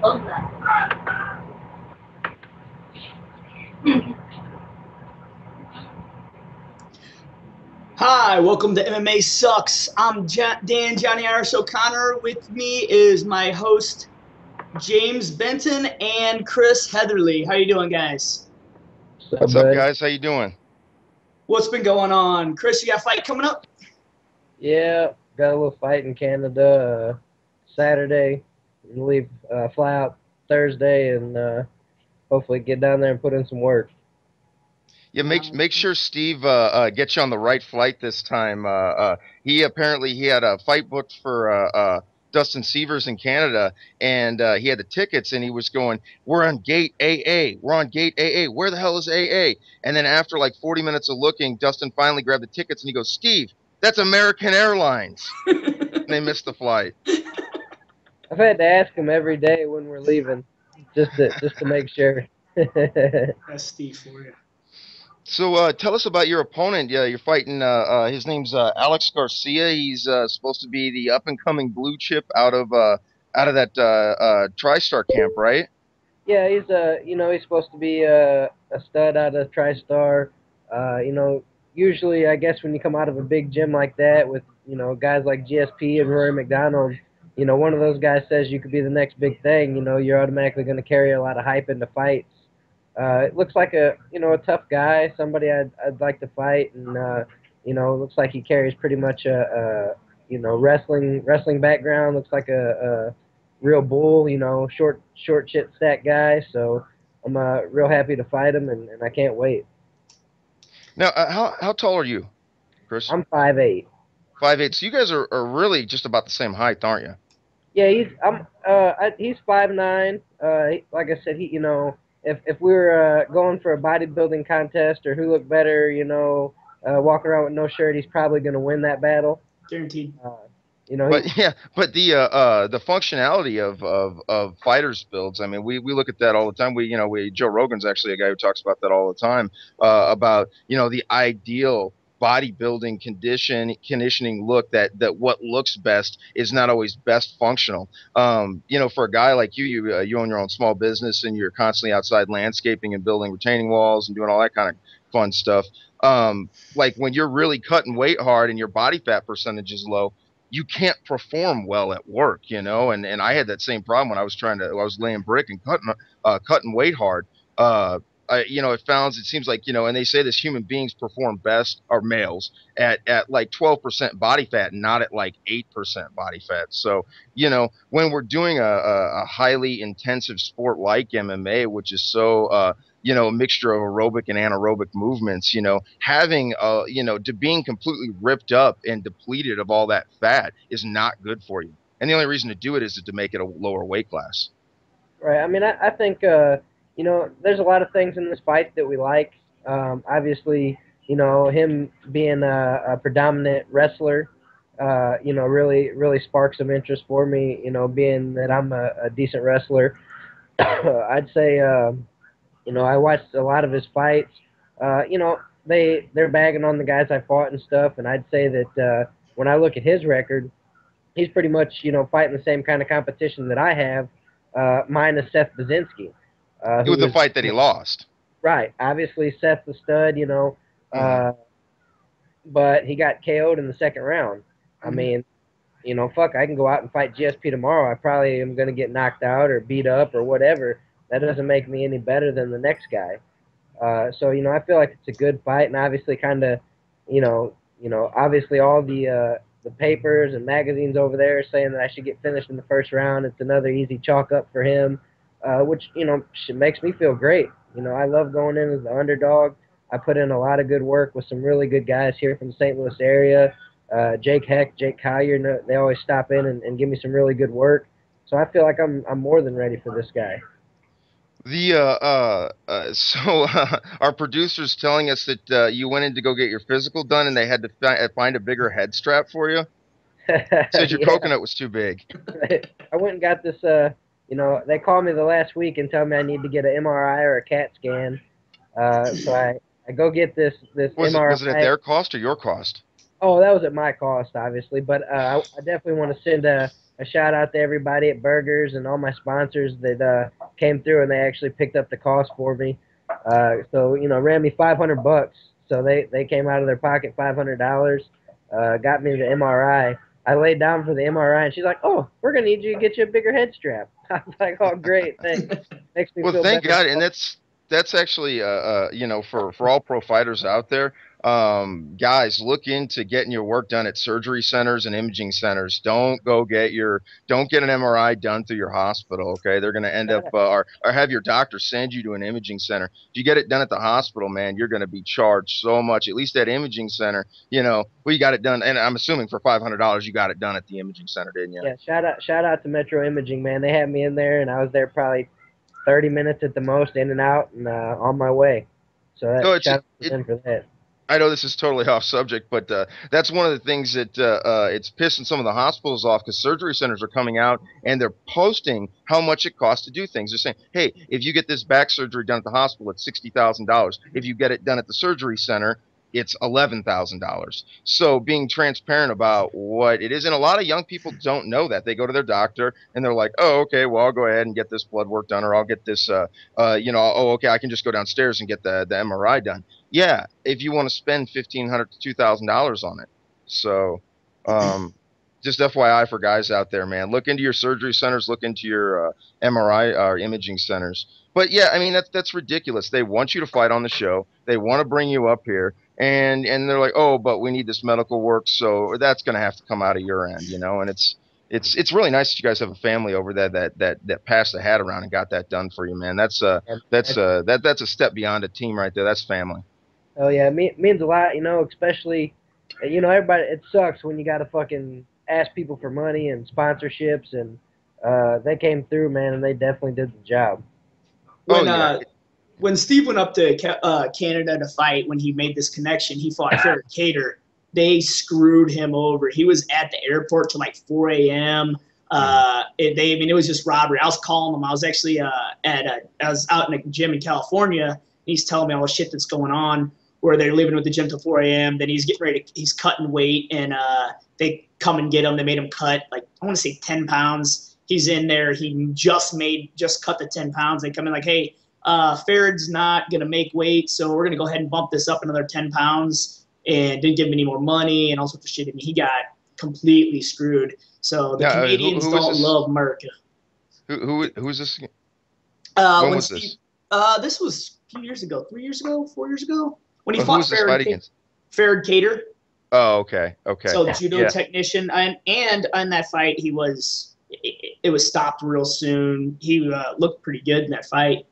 Love that. Hi, welcome to MMA Sucks. I'm Dan Johnny Irish O'Connor. With me is my host James Benton and Chris Heatherly. How you doing, guys? So, What's up, bud, guys? How you doing? What's been going on, Chris? You got a fight coming up? yeah, got a little fight in Canada Saturday. Leave, fly out Thursday, and hopefully get down there and put in some work. Yeah, make sure Steve gets you on the right flight this time. He apparently he had a fight booked for Dustin Severs in Canada, and he had the tickets, and he was going, "We're on gate AA. We're on gate AA. Where the hell is AA?" And then after like 40 minutes of looking, Dustin finally grabbed the tickets, and he goes, "Steve, that's American Airlines." And they missed the flight. I've had to ask him every day when we're leaving, just to make sure. That's Steve for you. So tell us about your opponent. Yeah, you're fighting. His name's Alex Garcia. He's supposed to be the up and coming blue chip out of that TriStar camp, right? Yeah, he's supposed to be a stud out of TriStar. Usually I guess when you come out of a big gym like that with guys like GSP and Rory McDonald, one of those guys says you could be the next big thing. You're automatically going to carry a lot of hype into fights. It looks like a tough guy, somebody I'd like to fight, and it looks like he carries pretty much a wrestling background. Looks like a real bull, short shit stack guy. So I'm real happy to fight him, and I can't wait. Now, how tall are you, Chris? I'm 5'8". 5'8". So you guys are really just about the same height, aren't you? Yeah, he's 5'9". Like I said, if we were going for a bodybuilding contest or who looked better, walking around with no shirt, he's probably going to win that battle. Guaranteed. Uh, you know, he, But yeah, but the functionality of fighters builds. I mean, we look at that all the time. We Joe Rogan's actually a guy who talks about that all the time about the ideal bodybuilding conditioning look that what looks best is not always best functional. For a guy like you own your own small business and you're constantly outside landscaping and building retaining walls and doing all that kind of fun stuff. Like when you're really cutting weight hard and your body fat percentage is low, you can't perform well at work, and I had that same problem when I was laying brick and cutting weight hard. It seems like, and they say this human beings perform best, or males, at like 12% body fat, not at like 8% body fat. So, when we're doing a highly intensive sport like MMA, which is so, a mixture of aerobic and anaerobic movements, having, to being completely ripped up and depleted of all that fat is not good for you. And the only reason to do it is to make it a lower weight class. right. I mean, I think there's a lot of things in this fight that we like. Obviously, him being a predominant wrestler, really sparks some interest for me. Being that I'm a decent wrestler, I'd say, I watched a lot of his fights. They're bagging on the guys I fought and stuff, and I'd say that when I look at his record, he's pretty much fighting the same kind of competition that I have, minus Seth Baczynski, With who the was fight that he lost. right. Obviously, Seth's the stud, Hmm. uh, but he got KO'd in the second round. I mean, fuck, I can go out and fight GSP tomorrow. I probably am going to get knocked out or beat up or whatever. That doesn't make me any better than the next guy. So I feel like it's a good fight, and obviously, kind of, obviously all the papers and magazines over there are saying that I should get finished in the first round. It's another easy chalk up for him, which makes me feel great. I love going in as the underdog. I put in a lot of good work with some really good guys here from the St. Louis area. Jake Heck, Jake Collier, they always stop in and give me some really good work. So I feel like I'm more than ready for this guy. Our producer's telling us that you went in to go get your physical done, and they had to find a bigger head strap for you. Said your Yeah, coconut was too big. I went and got this. They called me the last week and tell me I need to get an MRI or a CAT scan. So I go get this Was it at MRI. their cost or your cost? Oh, that was at my cost, obviously, but I definitely want to send a a shout out to everybody at Burgers and all my sponsors that came through and they actually picked up the cost for me. So ran me $500. So they came out of their pocket $500. Got me the MRI. I laid down for the MRI and she's like, "Oh, we're gonna need you to get you a bigger head strap." I was like, "Oh, great, thanks." Makes me Well, feel thank better. God, and that's actually for all pro fighters out there, guys, look into getting your work done at surgery centers and imaging centers. Don't get an MRI done through your hospital. Okay, they're going to end up or have your doctor send you to an imaging center. If you get it done at the hospital, man, you're going to be charged so much. At least that imaging center, you got it done, and I'm assuming for $500 you got it done at the imaging center, didn't you? Yeah, shout out to Metro Imaging, man. They had me in there and I was there probably 30 minutes at the most, in and out, and on my way. So shout out to them for that. I know this is totally off subject, but that's one of the things that it's pissing some of the hospitals off, because surgery centers are coming out and they're posting how much it costs to do things. They're saying, hey, if you get this back surgery done at the hospital, it's $60,000. If you get it done at the surgery center, it's $11,000. So being transparent about what it is, and a lot of young people don't know that. They go to their doctor and they're like, "Oh, okay, well, I'll go ahead and get this blood work done, or I'll get this, oh, okay, I can just go downstairs and get the MRI done." Yeah, if you want to spend $1,500 to $2,000 on it. So, just FYI for guys out there, man, look into your surgery centers, look into your MRI or imaging centers. But yeah, I mean that's ridiculous. They want you to fight on the show. They want to bring you up here, and they're like, "Oh, but we need this medical work, so that's going to have to come out of your end," And it's really nice that you guys have a family over there that passed the hat around and got that done for you, man. That's a step beyond a team right there. That's family. Oh yeah, it means a lot, especially, everybody. It sucks when you got to fucking ask people for money and sponsorships, and they came through, man, and they definitely did the job. When Steve went up to Canada to fight, when he made this connection, he fought Farrah Cater. They screwed him over. He was at the airport till like 4 a.m. It was just robbery. I was calling him. I was actually I was out in a gym in California. He's telling me all the shit that's going on, where they're leaving with the gym till 4 a.m. Then he's getting ready he's cutting weight, and they come and get him. They made him cut, like, I want to say 10 pounds. He's in there. He just cut the 10 pounds. They come in like, "Hey, Farad's not going to make weight, so we're going to go ahead and bump this up another 10 pounds, and didn't give him any more money and all sorts of shit. I mean, he got completely screwed. So the Canadians don't love America. Who's this? When was this? This was a few years ago, 3 years ago, 4 years ago, when he fought Farrah Cater. Oh, okay. So judo technician, and in that fight, it was stopped real soon. He looked pretty good in that fight.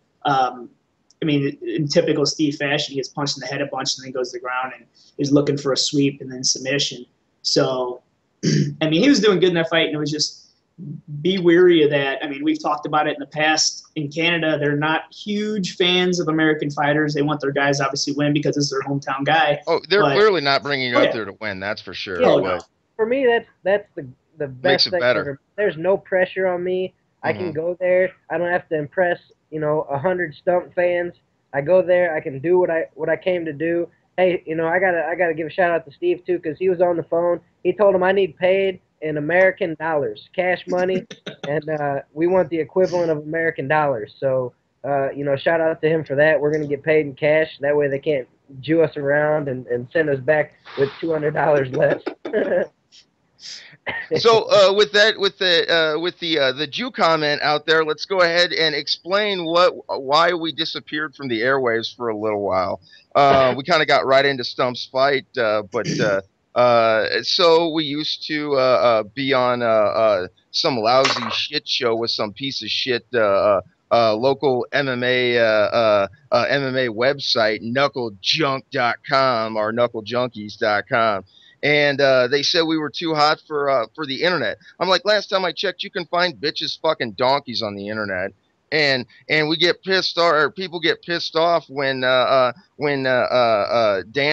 In typical Steve fashion, he gets punched in the head a bunch and then goes to the ground and is looking for a sweep and then submission. So, he was doing good in that fight, and it was just, be wary of that. We've talked about it in the past. In Canada, they're not huge fans of American fighters. They want their guys obviously win because it's their hometown guy. Oh, they're clearly not bringing you out there to win. That's for sure. Yeah, no. For me, that's the best makes it thing better. Ever. There's no pressure on me. I can go there. I don't have to impress 100 Stump fans. I go there. I can do what I came to do. Hey, I gotta give a shout out to Steve too, because he was on the phone. He told him I need paid in American dollars, cash money, and we want the equivalent of American dollars. So, shout out to him for that. We're gonna get paid in cash. That way they can't Jew us around and send us back with $200 less. So with the Jew comment out there, let's go ahead and explain why we disappeared from the airwaves for a little while. We kind of got right into Stump's fight, but so we used to be on some lousy shit show with some piece of shit local MMA website, knucklejunk.com or knucklejunkies.com. And they said we were too hot for the internet. I'm like, last time I checked, you can find bitches fucking donkeys on the internet. And we get pissed off, or people get pissed off when Dan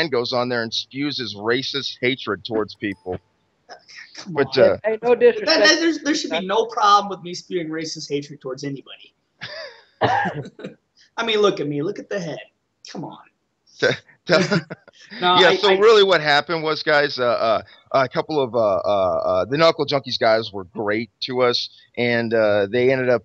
goes on there and spews his racist hatred towards people. But hey, no disrespect. There should be no problem with me spewing racist hatred towards anybody. Look at me. Look at the head. Come on. No, Yeah, so really what happened was, guys, a couple of the Knuckle Junkies guys were great to us, and they ended up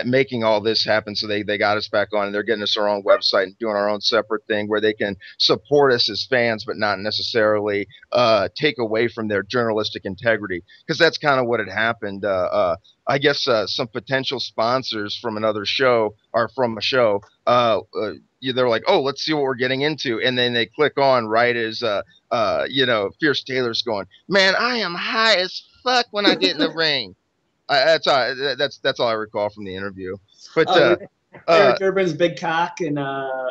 making all this happen. So they got us back on, and they're getting us our own website and doing our own separate thing where they can support us as fans, but not necessarily take away from their journalistic integrity, because that's kind of what had happened. I guess some potential sponsors from another show or from a show they're like, oh, let's see what we're getting into, and then they click on right as Fierce Taylor's going, man, I am high as fuck when I get in the ring. That's all I recall from the interview. But Eric Urban's big cock and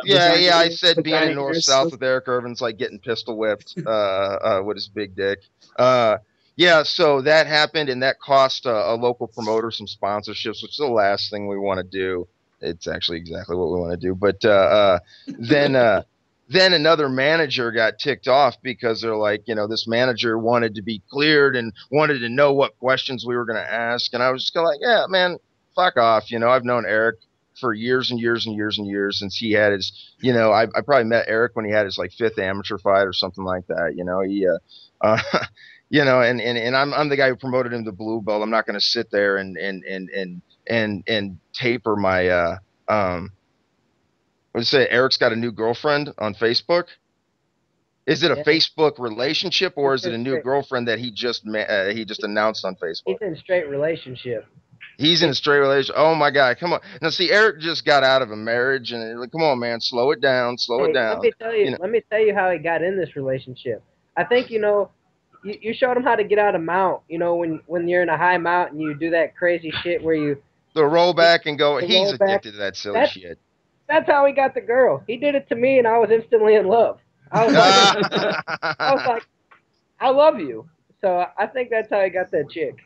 yeah, I said being in North South with Eric Urban's like getting pistol whipped with his big dick. Yeah, so that happened, and that cost a local promoter some sponsorships, which is the last thing we want to do. It's actually exactly what we want to do. But then another manager got ticked off because they're like, this manager wanted to be cleared and wanted to know what questions we were going to ask. And I was just kind of like, yeah, man, fuck off. I've known Eric for years and years and years and years since he had his, I probably met Eric when he had his like 5th amateur fight or something like that. And I'm the guy who promoted him to blue belt. I'm not going to sit there and taper my let's say Eric's got a new girlfriend on Facebook. Is it a Facebook relationship, or is it a new girlfriend that he just announced on Facebook? He's in a straight relationship. He's in a straight relationship. Oh my God, come on! Now see, Eric just got out of a marriage, and like, come on, man, slow it down, slow it down. Let me tell you how he got in this relationship. I think you showed him how to get out of mount. When you're in a high mount and you do that crazy shit where you the roll back and go. He's addicted to that silly shit. That's how he got the girl. He did it to me, and I was instantly in love. I was like, I love you. So I think that's how he got that chick.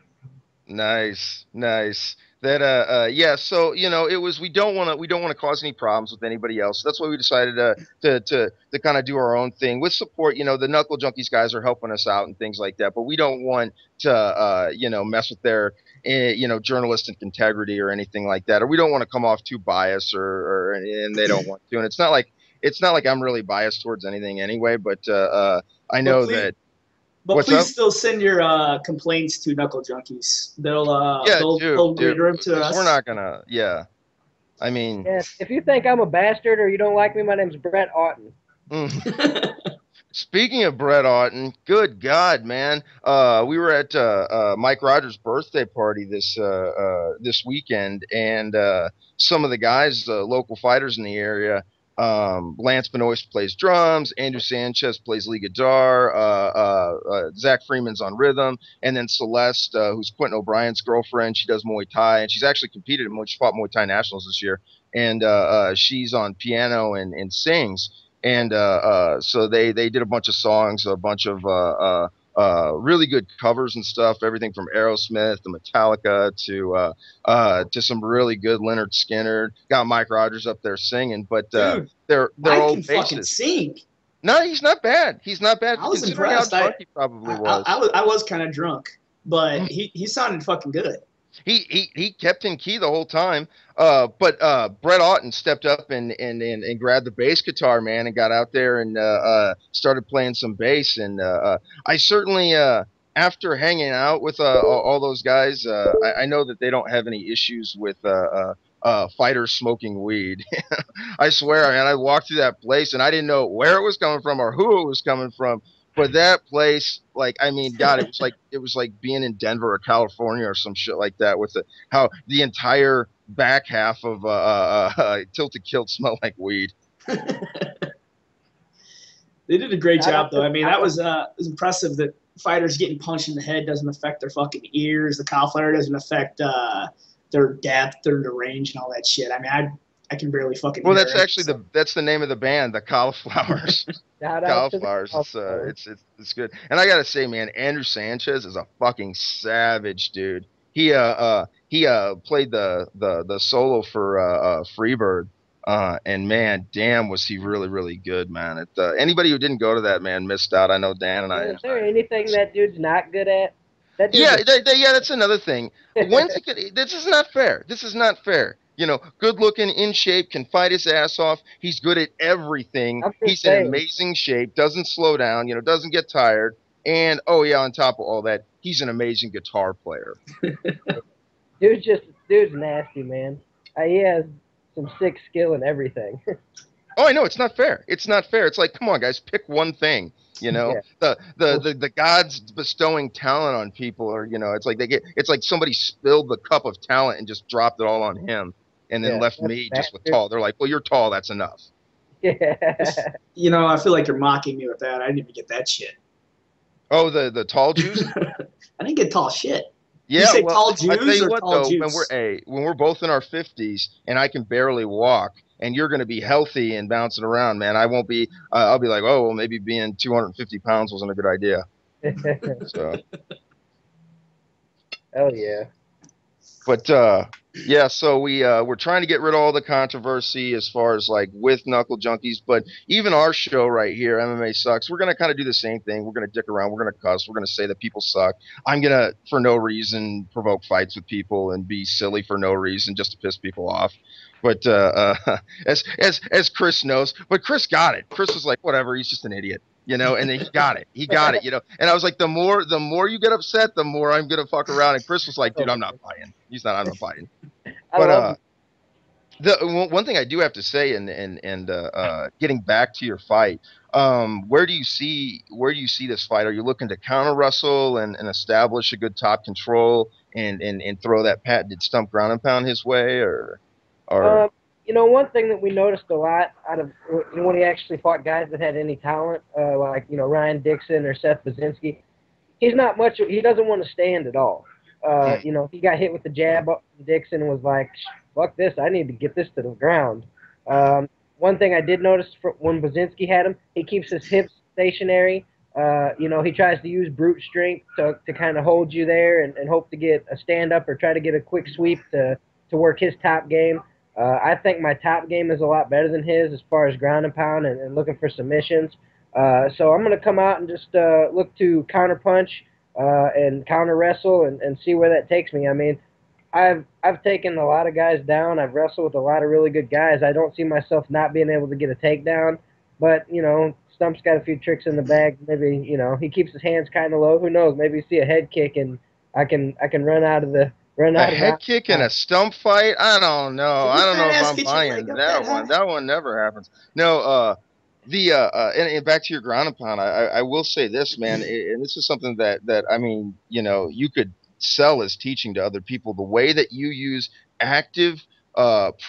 Nice. That yeah. So it was we don't want to cause any problems with anybody else. That's why we decided to kind of do our own thing with support. The Knuckle Junkies guys are helping us out and things like that. But we don't want to mess with their journalistic integrity or anything like that. Or we don't want to come off too biased and they don't want to. And it's not like I'm really biased towards anything anyway. But I know that. But please still send your complaints to Knuckle Junkies. They'll read them to us. We're not gonna. Yeah, I mean. Yeah, if you think I'm a bastard or you don't like me, my name's Brett Otten. Speaking of Brett Otten, good God, man! We were at Mike Rogers' birthday party this weekend, and some of the guys, local fighters in the area. Lance Benoist plays drums, Andrew Sanchez plays lead guitar, Zach Freeman's on rhythm, and then Celeste, who's Quentin O'Brien's girlfriend, she does Muay Thai, and she's actually competed in she fought Muay Thai Nationals this year, and she's on piano and sings, and so they did a bunch of songs, a bunch of really good covers and stuff, everything from Aerosmith to Metallica to some really good Leonard Skinner. Got Mike Rogers up there singing, but Dude, they're old can fucking sing. No, he's not bad. He's not bad. I was impressed. How drunk he probably was. I was kind of drunk, but he sounded fucking good. He kept in key the whole time. But Brett Otten stepped up and grabbed the bass guitar, man, and got out there and started playing some bass. And I certainly, after hanging out with all those guys, I know that they don't have any issues with fighters smoking weed. I swear, man, I walked through that place and I didn't know where it was coming from or who it was coming from. But that place, like, I mean, God, it was like being in Denver or California or some shit like that, with how the entire back half of Tilted Kilt smelled like weed. They did a great job, though. I mean, that was impressive that fighters getting punched in the head doesn't affect their fucking ears. The cauliflower doesn't affect their depth or their range and all that shit. I mean, I can barely fucking. Well, that's actually that's the name of the band, the Cauliflowers. Cauliflowers. It's good. And I gotta say, man, Andrew Sanchez is a fucking savage, dude. He played the solo for Freebird, and man, damn, was he really, really good, man. Anybody who didn't go to that, man, missed out. I know Dan and I. Is there anything that dude's not good at? Yeah, that's another thing. When's it? This is not fair. This is not fair. You know, good looking, in shape, can fight his ass off. He's good at everything. I'm just He's in saying, amazing shape, doesn't slow down, you know, doesn't get tired. And oh yeah, on top of all that, he's an amazing guitar player. dude's nasty, man. He has some sick skill and everything. Oh, I know it's not fair. It's not fair. It's like, come on, guys, pick one thing. You know, Yeah. the gods bestowing talent on people, or you know, it's like somebody spilled the cup of talent and just dropped it all on him, and then Yeah, left that's me just with bastard. tall. They're like, well, you're tall, that's enough. Yeah. You know, I feel like you're mocking me with that. I didn't even get that shit. Oh, the tall Jews. I didn't get tall shit. You Yeah, say well, tall I tell Jews you or what tall though, when juice? we're both in our 50s and I can barely walk, and you're going to be healthy and bouncing around, man, I won't be. I'll be like, oh, well, maybe being 250 pounds wasn't a good idea. So, Hell yeah. but yeah, so we're trying to get rid of all the controversy as far as like with Knuckle Junkies, but even our show right here, MMA Sucks, we're gonna kind of do the same thing. We're gonna dick around, we're gonna cuss, we're gonna say that people suck. I'm gonna, for no reason, provoke fights with people and be silly for no reason just to piss people off. But as Chris knows, but Chris got it. Chris was like, whatever, he's just an idiot. You know, and then he got it. He got it, you know. And I was like, the more you get upset, the more I'm gonna fuck around. And Chris was like, dude, I'm not buying. I'm not buying. I But love the one thing I do have to say, and getting back to your fight, where do you see this fight? Are you looking to counter wrestle and establish a good top control and throw that patented stump ground and pound his way, or You know, one thing that we noticed a lot out of when he actually fought guys that had any talent, like Ryan Dixon or Seth Basinski, he's not much. He doesn't want to stand at all. You know, he got hit with the jab. Dixon was like, "Fuck this! I need to get this to the ground." One thing I did notice when Basinski had him, he keeps his hips stationary. You know, he tries to use brute strength to kind of hold you there and hope to get a stand up or try to get a quick sweep to work his top game. I think my top game is a lot better than his as far as ground and pound and looking for submissions. So I'm going to come out and just look to counter punch and counter wrestle and see where that takes me. I mean, I've taken a lot of guys down. I've wrestled with a lot of really good guys. I don't see myself not being able to get a takedown. But, Stump's got a few tricks in the bag. Maybe, he keeps his hands kind of low. Who knows? Maybe see a head kick and I can run out of the a head kick in a stump fight? I don't know. Did I your don't know fat if ass I'm get your buying leg up that that one. high? That one never happens. No, and back to your ground and pound. I will say this, man, and this is something that I mean, you could sell as teaching to other people. The way that you use active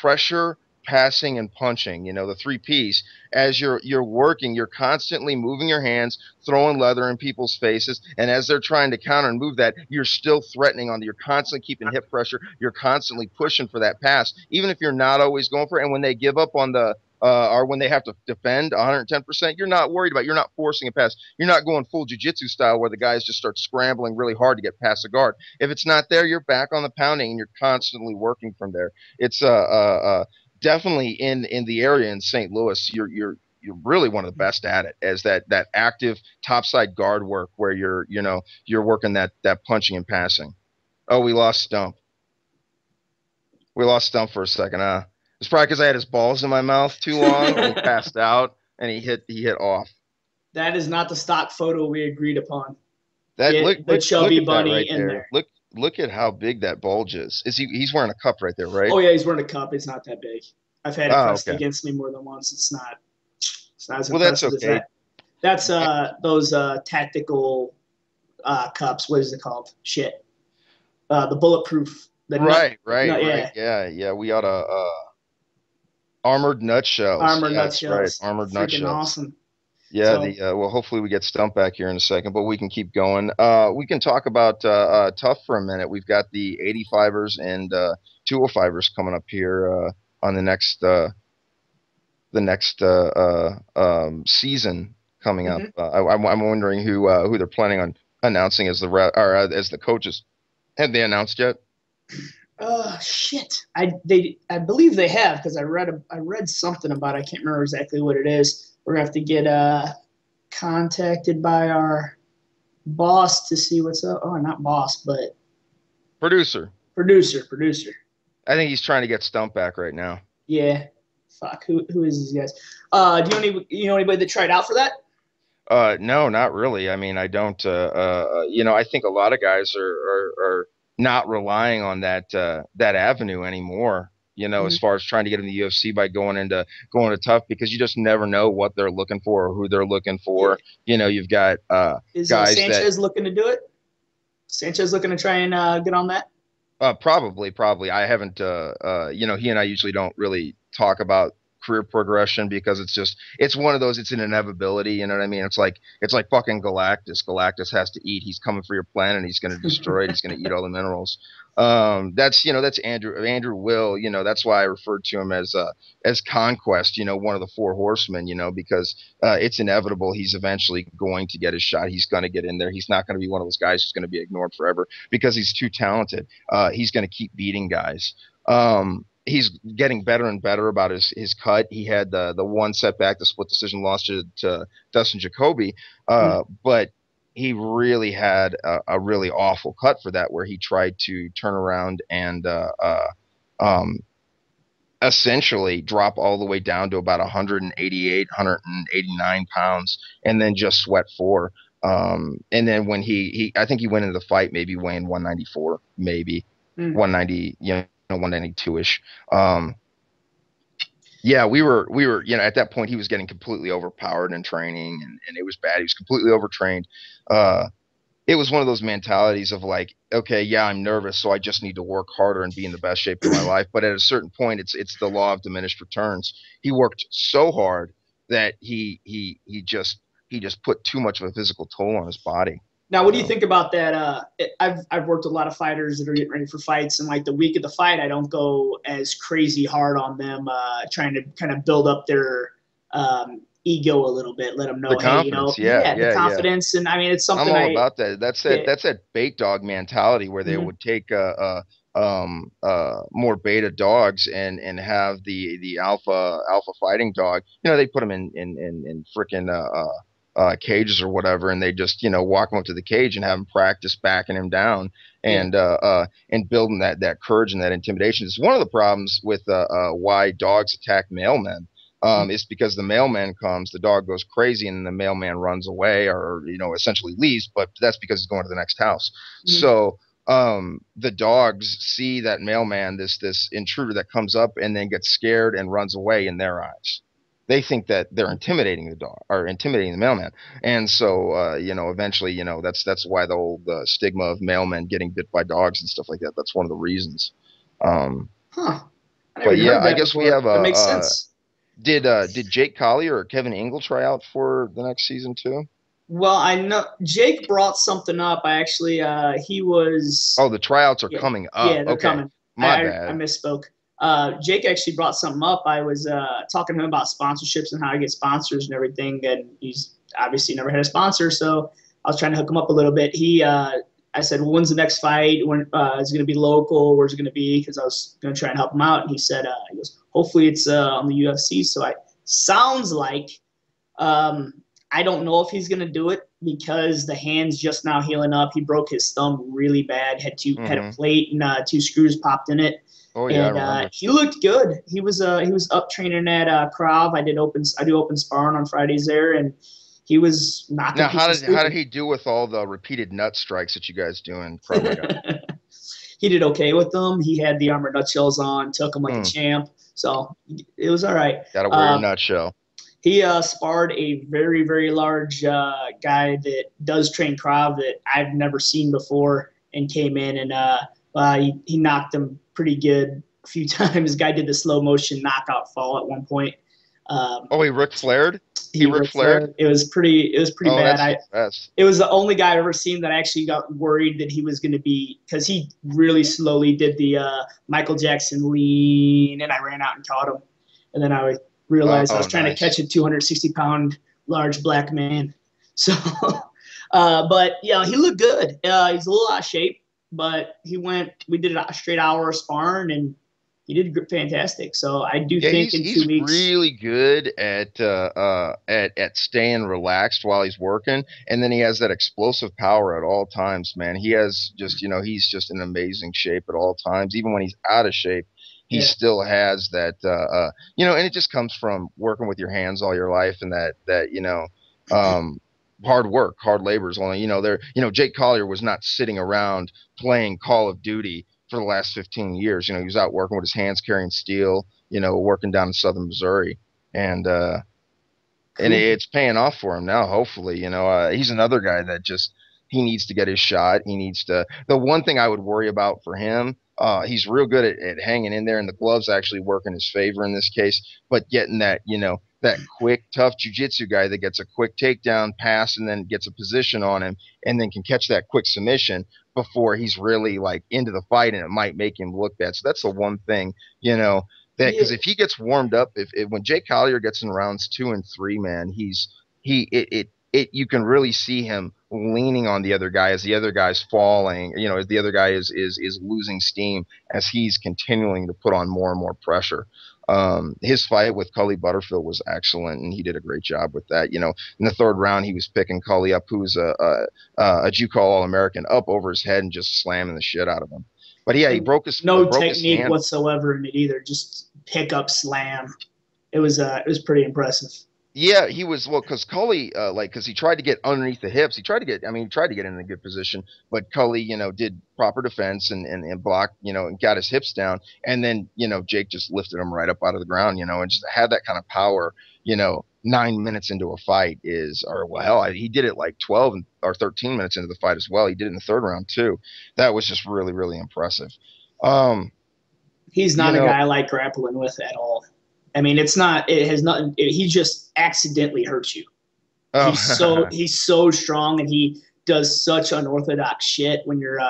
pressure, passing, and punching, the three P's, as you're working, you're constantly moving your hands, throwing leather in people's faces, and as they're trying to counter and move that, you're still threatening on. You're constantly keeping hip pressure. You're constantly pushing for that pass, even if you're not always going for it. And when they give up on the or when they have to defend 110%, you're not worried about it. You're not forcing a pass. You're not going full jiu-jitsu style where the guys just start scrambling really hard to get past the guard. If it's not there, you're back on the pounding and you're constantly working from there. It's definitely in the area in St. Louis. You're really one of the best at it, as that active topside guard work where you're working that punching and passing. Oh, we lost Stump. We lost Stump for a second. It's probably because I had his balls in my mouth too long and he passed out and he hit off. That is not the stock photo we agreed upon. That Get the chubby look at bunny that right in there. Look at how big that bulge is. He's wearing a cup right there, right? Oh yeah, he's wearing a cup. It's not that big. I've had it pressed okay. against me more than once. It's not as well, that's impressive okay. as that. That's those tactical cups. What is it called? Shit. The bulletproof. Right. Yeah. We ought to armored nutshells. Armored nutshells. Right. Armored Freaking nutshells. Awesome. Yeah, so, well, hopefully we get Stump back here in a second, but we can keep going. We can talk about Tough for a minute. We've got the 85ers and 205ers coming up here on the next season coming up. I'm wondering who they're planning on announcing as the coaches. Have they announced yet? Shit. I believe they have, because I read something about it. I can't remember exactly what it is. We're going to have to get contacted by our boss to see what's up. Oh, not boss, but Producer. I think he's trying to get Stump back right now. Yeah. Fuck. Who is these guys? Do you know anybody that tried out for that? No, not really. I mean, I don't. I think a lot of guys are not relying on that avenue anymore. As Mhm. far as trying to get in the UFC by going to tough, because you just never know what they're looking for or who they're looking Yeah. for. You've got Is guys that Sanchez looking to do it? Sanchez looking to try and get on that? probably. I haven't. He and I usually don't really talk about career progression because it's one of those. It's an inevitability. You know what I mean? It's like fucking Galactus. Galactus has to eat. He's coming for your planet. And he's going to destroy it. He's going to eat all the minerals. That's Andrew Will. That's why I referred to him as Conquest. One of the four horsemen. Because it's inevitable. He's eventually going to get his shot. He's going to get in there. He's not going to be one of those guys who's going to be ignored forever because he's too talented. He's going to keep beating guys. He's getting better and better about his cut. He had the one setback, the split decision loss to Dustin Jacoby, but he really had a really awful cut for that, where he tried to turn around and um, essentially drop all the way down to about 188, 189 pounds, and then just sweat four. And then when I think he went into the fight maybe weighing 194, maybe Mm. 190, 192 ish. Yeah, we were, at that point he was getting completely overpowered in training, and it was bad. He was completely overtrained. Uh, it was one of those mentalities of like, okay, yeah, I'm nervous, so I just need to work harder and be in the best shape of my life. But at a certain point, it's the law of diminished returns. He worked so hard that he just put too much of a physical toll on his body. Now, what You do you know, think about that? I've worked with a lot of fighters that are getting ready for fights, and like the week of the fight, I don't go as crazy hard on them, trying to kind of build up their ego a little bit, let them the know, hey, confidence, yeah, yeah, the yeah, yeah. confidence, and I mean, it's I'm something all about that. yeah, That's that bait dog mentality where they mhm, would take more beta dogs and have the alpha fighting dog. They put them in freaking cages or whatever, and they just walk him up to the cage and have him practice backing him down yeah, and building that courage and that intimidation. It's one of the problems with why dogs attack male men. mhm, It's because the mailman comes, the dog goes crazy, and the mailman runs away or essentially leaves. But that's because he's going to the next house. mhm. So the dogs see that mailman, this intruder that comes up, and then gets scared and runs away in their eyes. They think that they're intimidating the dog or intimidating the mailman, and so eventually, that's why the old stigma of mailmen getting bit by dogs and stuff like that. That's one of the reasons. Um, Huh? I never but even yeah, heard I that guess we before. have That makes sense. did Jake Collier or Kevin Ingle try out for the next season too? Well, I know Jake brought something up. I actually, he was, Oh, the tryouts are yeah, coming up. yeah, they're Okay, coming. my I bad. misspoke. Jake actually brought something up. I was talking to him about sponsorships and how to get sponsors and everything, and he's obviously never had a sponsor, so I was trying to hook him up a little bit. I said, well, when's the next fight? When is it going to be local? Where's it going to be? Because I was going to try and help him out, and he said, he goes, hopefully it's on the UFC. So I sounds like um, I don't know if he's going to do it because the hand's just now healing up. He broke his thumb really bad. Had a Hmm. plate and two screws popped in it, Oh yeah, I and remember. he looked good. He was up training at Krav. I do open sparring on Fridays there, and he was knocking Now, people how did stupid. he do with all the repeated nut strikes that you guys do in Krav Maga? He did okay with them. He had the armored nutshells on, took them like a Hmm. champ, so it was all right. Got to wear your Uh, nutshell. he sparred a very, very large guy that does train Krav that I've never seen before and came in and he knocked him pretty good a few times. Guy did the slow motion knockout fall at one point. Um, Oh, he Ric Flaired. He he Ric Ric Flaired. Flair. It was pretty Oh, bad. that's the best. It was the only guy I've ever seen that I actually got worried that he was going to be because he really slowly did the Michael Jackson lean, and I ran out and caught him, and then I realized I was Oh, trying to nice. catch a 260-pound large black man. So, but yeah, he looked good. He's a little out of shape, but he went. We did a straight hour of sparring, and he did fantastic. So I do Yeah, think in 2 he's weeks. really good at staying relaxed while he's working, and then he has that explosive power at all times, man. He has just, he's just in amazing shape at all times. Even when he's out of shape, he Yeah. still has that and it just comes from working with your hands all your life, and um hard work, hard labor is only, Jake Collier was not sitting around playing Call of Duty for the last 15 years. He was out working with his hands carrying steel, working down in southern Missouri, and and Cool. it's paying off for him now. Hopefully, he's another guy that just he needs to get his shot. He needs to. The one thing I would worry about for him, he's real good at hanging in there, and the gloves actually work in his favor in this case. But getting that, that quick, tough jujitsu guy that gets a quick takedown pass and then gets a position on him, and then can catch that quick submission before he's really like into the fight, and it might make him look bad. So that's the one thing, that Yeah. because if he gets warmed up, if when Jake Collier gets in rounds 2 and 3, man, you can really see him leaning on the other guy as the other guy's falling, as the other guy is losing steam as he's continuing to put on more and more pressure. His fight with Cully Butterfield was excellent, and he did a great job with that. In the third round, he was picking Cully up, who's a JUCO All-American, up over his head and just slamming the shit out of him. But yeah, he And broke his no broke his technique hand. whatsoever in it either. Just pick up slam. It was pretty impressive. Yeah, he was because Cully, because he tried to get underneath the hips. He tried to get in a good position, but Cully, did proper defense and blocked, and got his hips down, and then Jake just lifted him right up out of the ground, and just had that kind of power, 9 minutes into a fight he did it like 12 or 13 minutes into the fight as well. He did it in the third round too. That was just really, really impressive. He's not a guy I like grappling with at all. I mean, it has nothing. He just accidentally hurts you. Oh. He's so strong, and he does such unorthodox shit. When you're,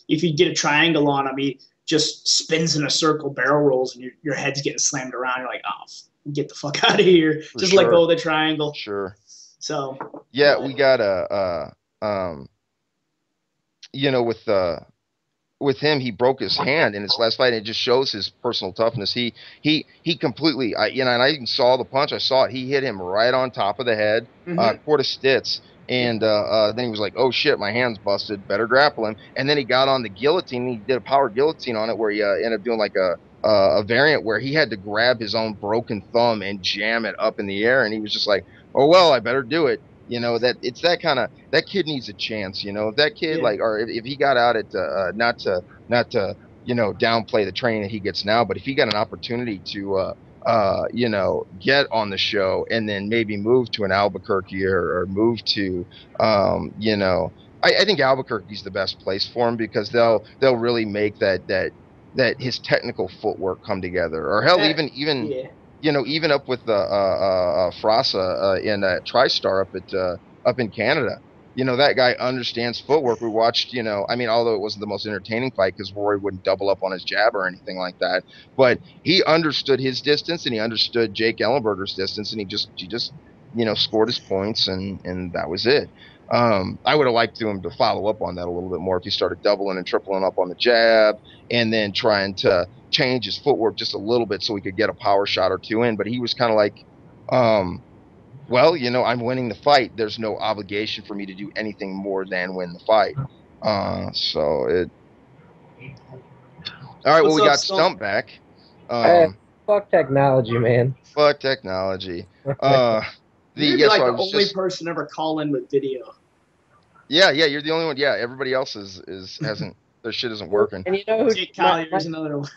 if you get a triangle on him, he just spins in a circle, barrel rolls, and your head's getting slammed around. You're like, oh, get the fuck out of here. Just let go of the triangle. Sure. So. Yeah, we got with him, he broke his hand in his last fight, and it just shows his personal toughness. He completely, and I even saw the punch. I saw it. He hit him right on top of the head, quarter stitz, and then he was like, "Oh shit, my hand's busted. Better grapple him." And then he got on the guillotine. He did a power guillotine on it, where he ended up doing like a variant where he had to grab his own broken thumb and jam it up in the air, and he was just like, "Oh well, I better do it." That it's that kind of, that kid needs a chance. If that kid or if he got out at not to downplay the training that he gets now, but if he got an opportunity to get on the show and then maybe move to an Albuquerque or move to I think Albuquerque's the best place for him, because they'll really make that his technical footwork come together, or hell, even up with Frasa in TriStar up in Canada. That guy understands footwork. We watched, although it wasn't the most entertaining fight because Rory wouldn't double up on his jab or anything like that, but he understood his distance, and he understood Jake Ellenberger's distance, and he just scored his points, and that was it. I would have liked him to follow up on that a little bit more if he started doubling and tripling up on the jab, and then trying to change his footwork just a little bit so he could get a power shot or two in. But he was kind of like, well, I'm winning the fight. There's no obligation for me to do anything more than win the fight. All right, well, we got Stump back. Fuck technology, man. Fuck technology. You're like the only person ever calling with video. Yeah, you're the only one. Yeah, everybody else hasn't. Their shit isn't working. And who? Jake Collier's another one.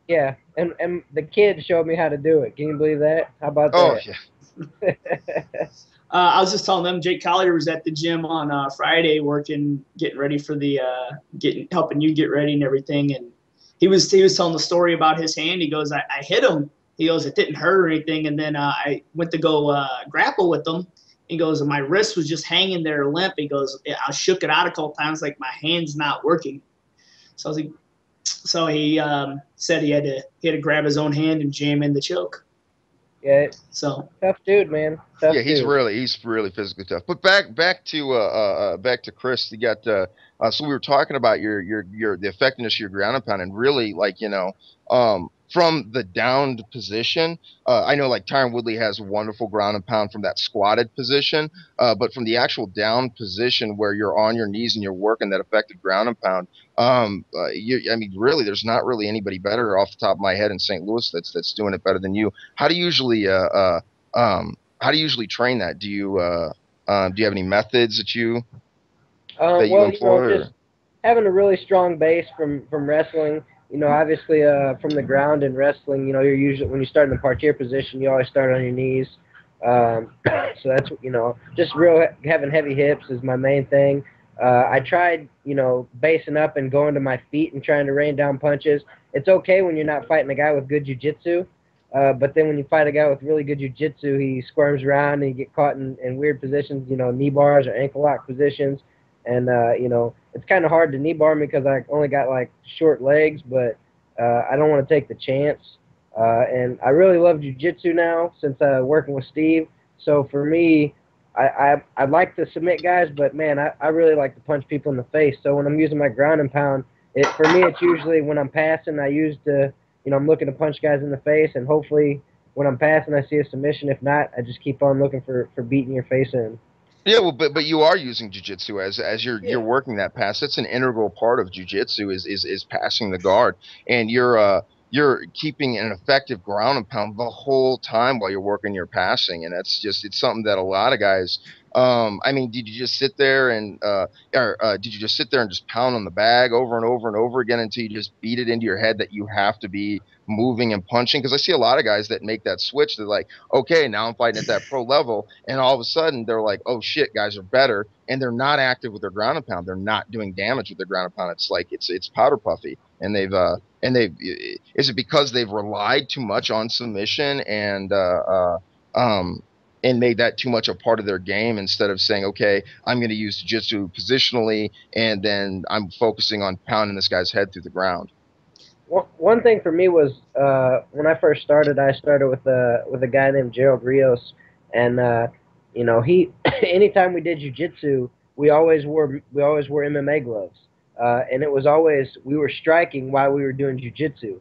Yeah, and the kid showed me how to do it. Can you believe that? How about that? Oh yeah. I was just telling them Jake Collier was at the gym on Friday working, getting ready for the helping you get ready and everything. And he was telling the story about his hand. He goes, I hit him. He goes, it didn't hurt or anything. And then I went to go grapple with him. He goes, my wrist was just hanging there limp. He goes, I shook it out a couple times, like my hand's not working. So I was like, so he said he had to grab his own hand and jam in the choke. Yeah. So tough dude, man. Tough yeah, he's dude. really physically tough. But back to Chris. You got so we were talking about your the effectiveness of your ground and pound, and really, like, from the downed position. I know like Tyron Woodley has wonderful ground and pound from that squatted position, but from the actual down position where you're on your knees and you're working that effective ground and pound, I mean, really, there's not really anybody better off the top of my head in St. Louis that's doing it better than you. How do you usually how do you usually train that? Do you have any methods that you Well, employ? just having a really strong base from wrestling. Obviously, from the ground in wrestling, you're usually when you start in the parterre position, you always start on your knees. So that's just real having heavy hips is my main thing. I tried, basing up and going to my feet and trying to rain down punches. It's okay when you're not fighting a guy with good jiu-jitsu, but then when you fight a guy with really good jiu-jitsu, he squirms around and you get caught in weird positions, knee bars or ankle lock positions. And, it's kind of hard to knee bar me because I only got like short legs, but I don't want to take the chance. And I really love jiu-jitsu now since working with Steve. So for me, I'd like to submit guys, but man, I really like to punch people in the face. So when I'm using my ground and pound, for me, it's usually when I'm passing, I'm looking to punch guys in the face, and hopefully when I'm passing, I see a submission. If not, I just keep on looking for beating your face in. Yeah, well, but you are using jujitsu as you're Yeah. working that pass. That's an integral part of jujitsu is passing the guard, and you're keeping an effective ground and pound the whole time while you're working your passing, and it's something that a lot of guys. I mean, did you just sit there and did you just sit there and just pound on the bag over and over and over again until you just beat it into your head that you have to be moving and punching? Because I see a lot of guys that make that switch. They're like, okay, now I'm fighting at that pro level, and all of a sudden they're like, oh shit, guys are better, and they're not active with their ground and pound. They're not doing damage with their ground and pound. It's like it's powder puffy, and they've is it because they've relied too much on submission and made that too much a part of their game instead of saying, okay, I'm going to use jiu-jitsu positionally, and then I'm focusing on pounding this guy's head through the ground. One thing for me was when I first started, I started with a guy named Gerald Rios, and he anytime we did jujitsu, we always wore MMA gloves, and it was always we were striking while we were doing jujitsu,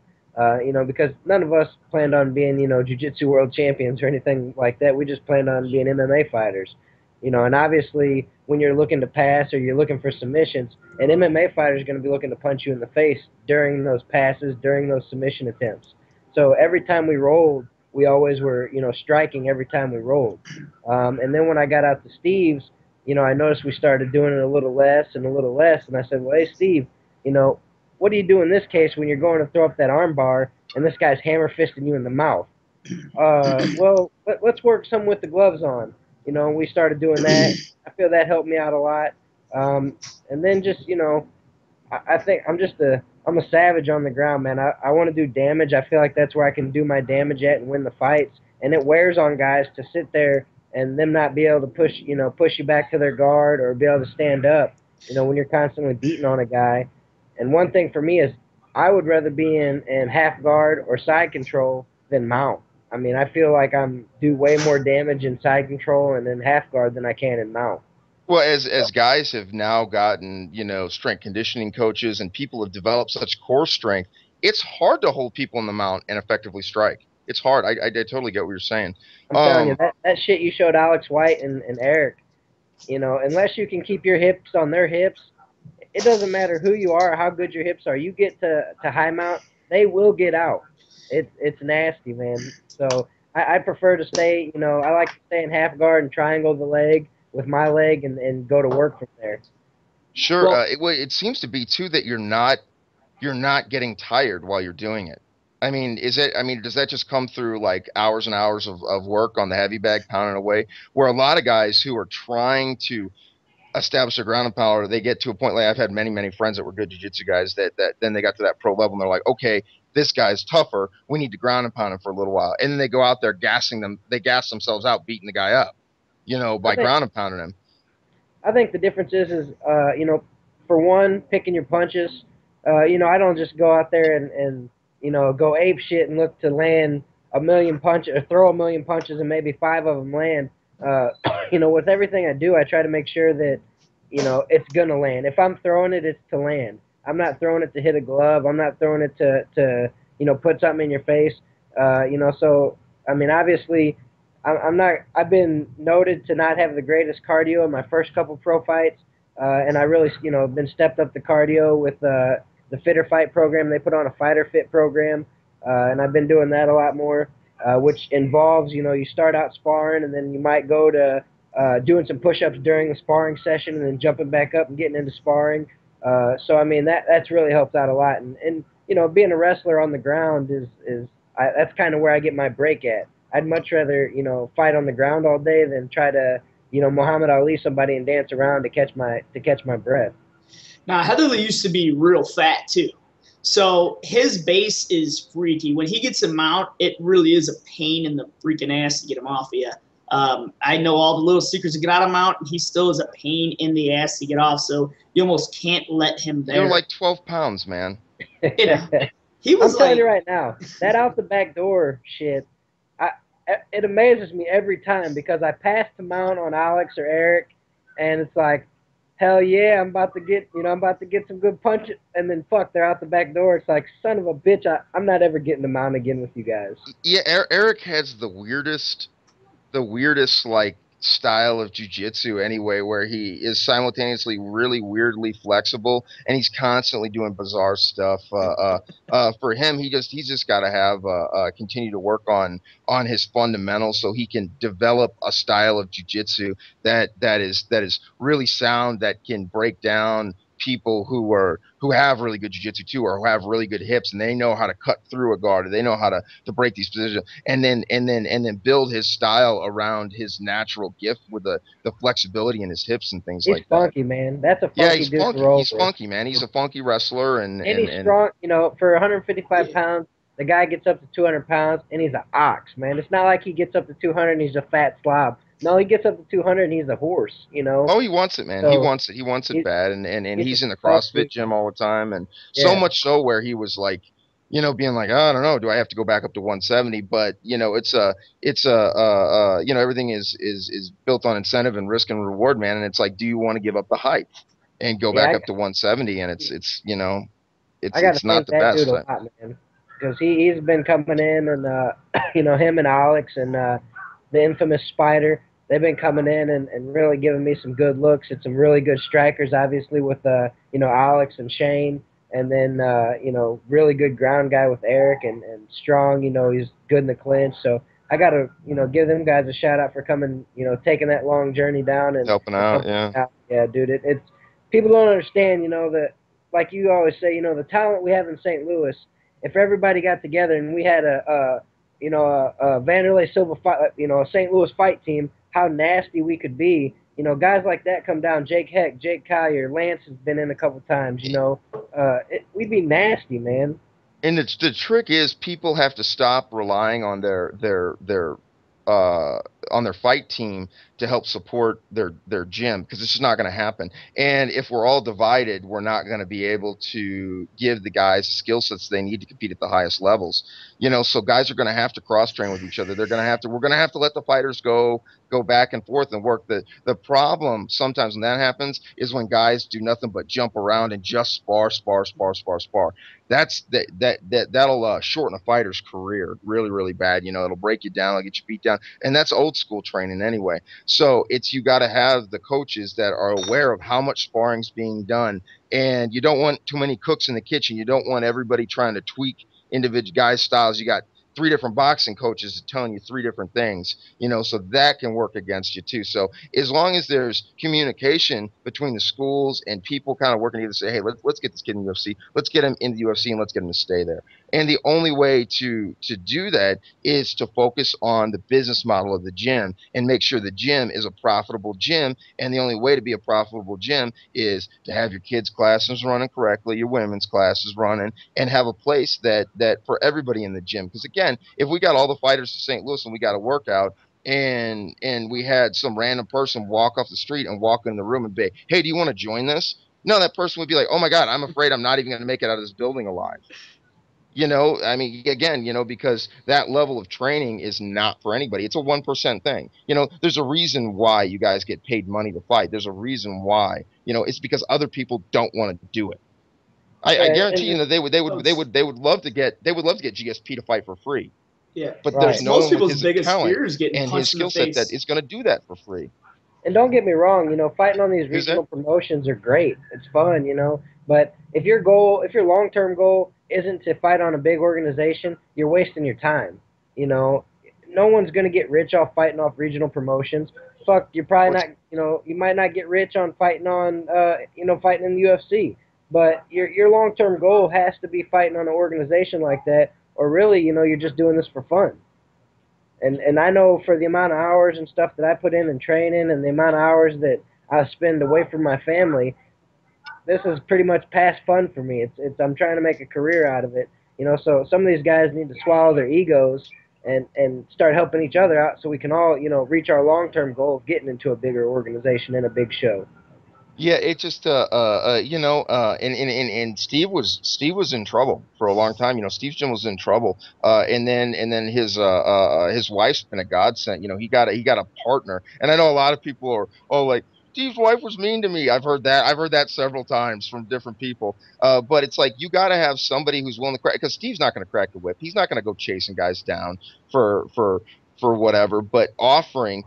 because none of us planned on being jujitsu world champions or anything like that. We just planned on being MMA fighters, and obviously when you're looking to pass or you're looking for submissions, an MMA fighter is going to be looking to punch you in the face during those passes, during those submission attempts. So every time we rolled, we always were, striking every time we rolled. And then when I got out to Steve's, I noticed we started doing it a little less and a little less. And I said, well, hey, Steve, what do you do in this case when you're going to throw up that arm bar and this guy's hammer fisting you in the mouth? Well, let's work some with the gloves on. We started doing that. I feel that helped me out a lot. And then just, I think I'm a savage on the ground, man. I want to do damage. I feel like that's where I can do my damage at and win the fights. And it wears on guys to sit there and them not be able to push you back to their guard or be able to stand up, when you're constantly beating on a guy. And one thing for me is I would rather be in half guard or side control than mount. I mean, I feel like I'm do way more damage in side control and in half guard than I can in mount. Well, as guys have now gotten, strength conditioning coaches and people have developed such core strength, it's hard to hold people in the mount and effectively strike. It's hard. I totally get what you're saying. I'm telling you, that shit you showed Alex White and Eric, unless you can keep your hips on their hips, it doesn't matter who you are or how good your hips are. You get to high mount, they will get out. It's nasty, man. So I prefer to stay, I like to stay in half guard and triangle the leg with my leg and go to work from there. Sure. Well, It seems to be too that you're not getting tired while you're doing it. I mean, does that just come through like hours and hours of work on the heavy bag pounding away? Where a lot of guys who are trying to establish their ground and power, they get to a point like I've had many friends that were good jiu-jitsu guys that then they got to that pro level and they're like, okay, this guy's tougher. We need to ground and pound him for a little while. And then they go out there they gas themselves out beating the guy up, I by think ground and pounding him. I think the difference is for one, picking your punches. I don't just go out there and go ape shit and look to land a million punches or throw a million punches and maybe five of them land. With everything I do, I try to make sure that it's gonna land. If I'm throwing it, it's to land. I'm not throwing it to hit a glove. I'm not throwing it to put something in your face. So I mean, obviously, I'm not. I've been noted to not have the greatest cardio in my first couple pro fights, and I really, been stepped up the cardio with the Fitter Fight program. They put on a Fighter Fit program, and I've been doing that a lot more, which involves, you start out sparring, and then you might go to doing some push-ups during the sparring session, and then jumping back up and getting into sparring. So I mean, that's really helped out a lot, and being a wrestler on the ground that's kind of where I get my break at. I'd much rather fight on the ground all day than try to Muhammad Ali somebody and dance around to catch my breath. Now, Heatherly used to be real fat too. So his base is freaky. When he gets him out, it really is a pain in the freaking ass to get him off of you. I know all the little secrets to get out of him out, and he still is a pain in the ass to get off. So you almost can't let him there. You're like 12 pounds, man. He was I'm telling you right now, that out the back door shit, it amazes me every time because I pass to mount on Alex or Eric, and it's like, hell yeah, I'm about to get some good punches, and then fuck, they're out the back door. It's like, son of a bitch, I'm not ever getting to mount again with you guys. Yeah, Eric has the weirdest like style of jiu-jitsu anyway, where he is simultaneously really weirdly flexible and he's constantly doing bizarre stuff. For him, he's just got to have continue to work on his fundamentals so he can develop a style of jiu-jitsu that is really sound, that can break down people who have really good jiu-jitsu too, or who have really good hips, and they know how to cut through a guard, or they know how to break these positions, and then build his style around his natural gift with the flexibility in his hips and things like that. He's funky, man. That's a funky dude to roll with. He's funky, man. He's a funky wrestler, and he's strong. For 155 pounds, the guy gets up to 200 pounds, and he's an ox, man. It's not like he gets up to 200 and he's a fat slob. No, he gets up to 200 and he's a horse, Oh, he wants it, man. So, he wants it. He wants it bad, and he's in the CrossFit gym all the time, and so much so where he was like, being like, oh, I don't know, do I have to go back up to 170? But everything is built on incentive and risk and reward, man. And it's like, do you want to give up the height and go back up to 170? And it's not the best. Dude a lot, man, because he's been coming in, and him and Alex and the infamous Spider, they've been coming in and really giving me some good looks at some really good strikers, obviously with Alex and Shane. And then, really good ground guy with Eric, and strong, he's good in the clinch. So I got to, give them guys a shout out for coming, taking that long journey down and helping out. Yeah. Yeah, dude. It's people don't understand, that, like you always say, the talent we have in St. Louis, if everybody got together and we had a Vanderlei Silva fight, a St. Louis fight team, how nasty we could be. Guys like that come down. Jake Heck, Jake Collier, Lance has been in a couple times. We'd be nasty, man. And the trick is, people have to stop relying on their fight team to help support their gym, because it's just not going to happen. And if we're all divided, we're not going to be able to give the guys the skill sets they need to compete at the highest levels. So guys are going to have to cross train with each other. We're going to have to let the fighters go back and forth and work. The problem sometimes when that happens is when guys do nothing but jump around and just spar. That'll shorten a fighter's career really, really bad. It'll break you down, it'll get you beat down, and that's old school training anyway. So you got to have the coaches that are aware of how much sparring's being done, and you don't want too many cooks in the kitchen. You don't want everybody trying to tweak individual guys' styles. You got 3 different boxing coaches telling you 3 different things, so that can work against you too. So as long as there's communication between the schools and people kind of working together to say, hey, let's get this kid in the UFC, let's get him in the UFC, and let's get him to stay there. And the only way to do that is to focus on the business model of the gym and make sure the gym is a profitable gym. And the only way to be a profitable gym is to have your kids' classes running correctly, your women's classes running, and have a place that for everybody in the gym. Because again, if we got all the fighters to St. Louis and we got a workout, and we had some random person walk off the street and walk in the room and be, hey, do you want to join this? No, that person would be like, oh my God, I'm afraid I'm not even going to make it out of this building alive. I mean, again, because that level of training is not for anybody. It's a 1% thing. There's a reason why you guys get paid money to fight. There's a reason why, it's because other people don't want to do it. I guarantee and you that they would love to get GSP to fight for free. Yeah. But Right. there's Because no most one with people's his biggest talent fear is getting and his punched in the skill set that face. is going to do that for free. And don't get me wrong, you know, fighting on these Who's that? regional promotions are great. It's fun, you know. But if your long-term goal isn't to fight on a big organization, you're wasting your time. You know, no one's gonna get rich off fighting off regional promotions. Fuck, you're probably What's not. You know, you might not get rich on fighting on, fighting in the UFC. But your long-term goal has to be fighting on an organization like that, or really, you know, you're just doing this for fun. And I know for the amount of hours and stuff that I put in training and the amount of hours that I spend away from my family, this is pretty much past fun for me. It's I'm trying to make a career out of it. You know, so some of these guys need to swallow their egos and start helping each other out so we can all, you know, reach our long-term goal of getting into a bigger organization and a big show. Yeah, it just and Steve was in trouble for a long time. You know, Steve's gym was in trouble. And then his wife's been a godsend. You know, he got a partner. And I know a lot of people are like Steve's wife was mean to me. I've heard that. I've heard that several times from different people. But it's like you got to have somebody who's willing to crack, because Steve's not going to crack the whip. He's not going to go chasing guys down for whatever, but offering,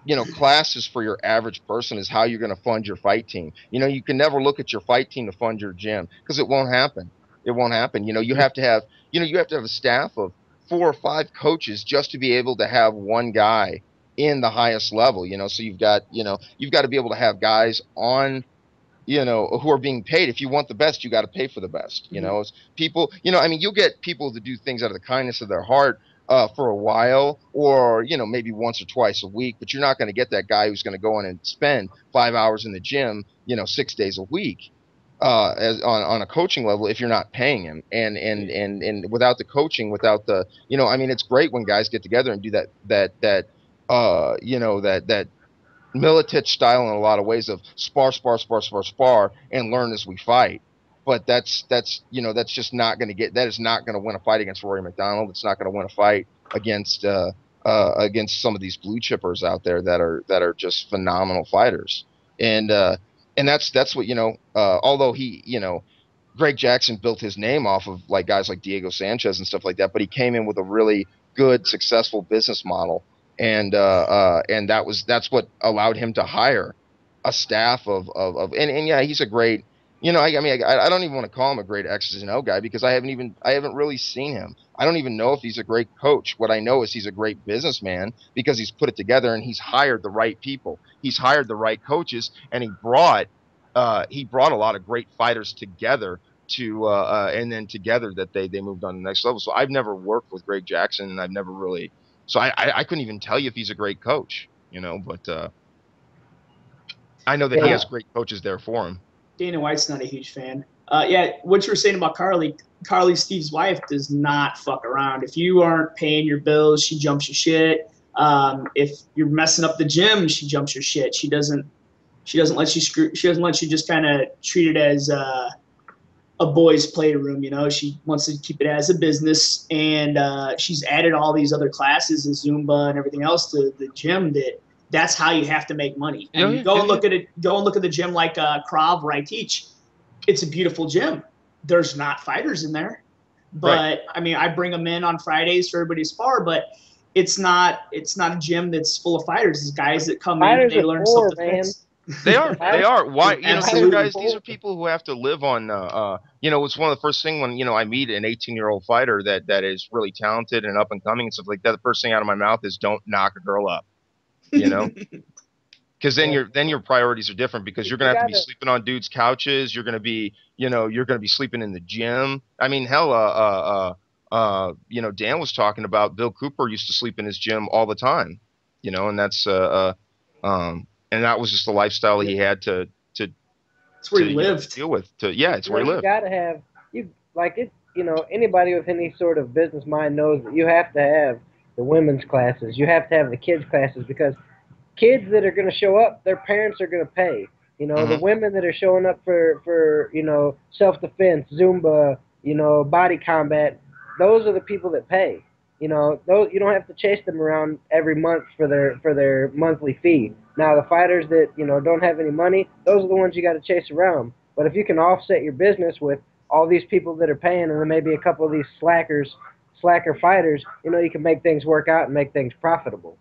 you know, classes for your average person is how you're going to fund your fight team. You know, you can never look at your fight team to fund your gym, because it won't happen. It won't happen. You know, you have to have a staff of 4 or 5 coaches just to be able to have one guy in the highest level. You know, so you've got to be able to have guys on, you know, who are being paid. If you want the best, you got to pay for the best. You Mhm. know, it's people, you know, I mean, you'll get people to do things out of the kindness of their heart for a while, or, you know, maybe once or twice a week, but you're not going to get that guy who's going to go in and spend 5 hours in the gym, you know, 6 days a week as on a coaching level, if you're not paying him. And without the coaching, without the, you know, I mean, it's great when guys get together and do that Militich style in a lot of ways of spar, and learn as we fight. But that's just not going to that is not going to win a fight against Rory McDonald. It's not going to win a fight against against some of these blue chippers out there that are just phenomenal fighters. And that's what, you know. Although Greg Jackson built his name off of like guys like Diego Sanchez and stuff like that, but he came in with a really good, successful business model, and that's what allowed him to hire a staff and yeah, he's a great, you know, I mean, I don't even want to call him a great X's and O guy, because I haven't really seen him. I don't even know if he's a great coach. What I know is he's a great businessman, because he's put it together and he's hired the right people. He's hired the right coaches, and he brought a lot of great fighters together and then together that they moved on to the next level. So I've never worked with Greg Jackson, and I've never really, so I couldn't even tell you if he's a great coach, you know, but I know that he Yeah, has great coaches there for him. Dana White's not a huge fan. Yeah, what you were saying about Carly, Steve's wife, does not fuck around. If you aren't paying your bills, she jumps your shit. If you're messing up the gym, she jumps your shit. She doesn't let you screw. She doesn't let you just kind of treat it as a boys' playroom. You know, she wants to keep it as a business, and she's added all these other classes and Zumba and everything else to the gym. That's how you have to make money. I mean, go and look at it. Go and look at the gym like Krav, where I teach. It's a beautiful gym. There's not fighters in there, but Right. I mean, I bring them in on Fridays for everybody to spar, but it's not a gym that's full of fighters. It's guys that come in and fighters they are learn poor, self-defense. They are. They are. Why? You know, Absolutely. these are people who have to live on. You know, it's one of the first thing when, you know, I meet an 18-year-old fighter that is really talented and up and coming and stuff like that. The first thing out of my mouth is, "Don't knock a girl up," you know, because Yeah. then your priorities are different, because you're You gonna have to be gotta. sleeping on dudes' couches. You're gonna be, you know, you're gonna be sleeping in the gym. I mean, hell, you know, Dan was talking about Bill Cooper used to sleep in his gym all the time, you know, and that was just the lifestyle he had It's where to, he you know, lived. deal with. Yeah, it's You know, where he you lived. gotta have you like it. You know, anybody with any sort of business mind knows that you have to have the women's classes. You have to have the kids classes, because kids that are going to show up, their parents are going to pay. You know, the Hmm. women that are showing up for you know, self defense, Zumba, you know, body combat, those are the people that pay. You know, those you don't have to chase them around every month for their monthly fee. Now the fighters that, you know, don't have any money, those are the ones you got to chase around. But if you can offset your business with all these people that are paying, and then maybe a couple of these slacker fighters, you can make things work out and make things profitable.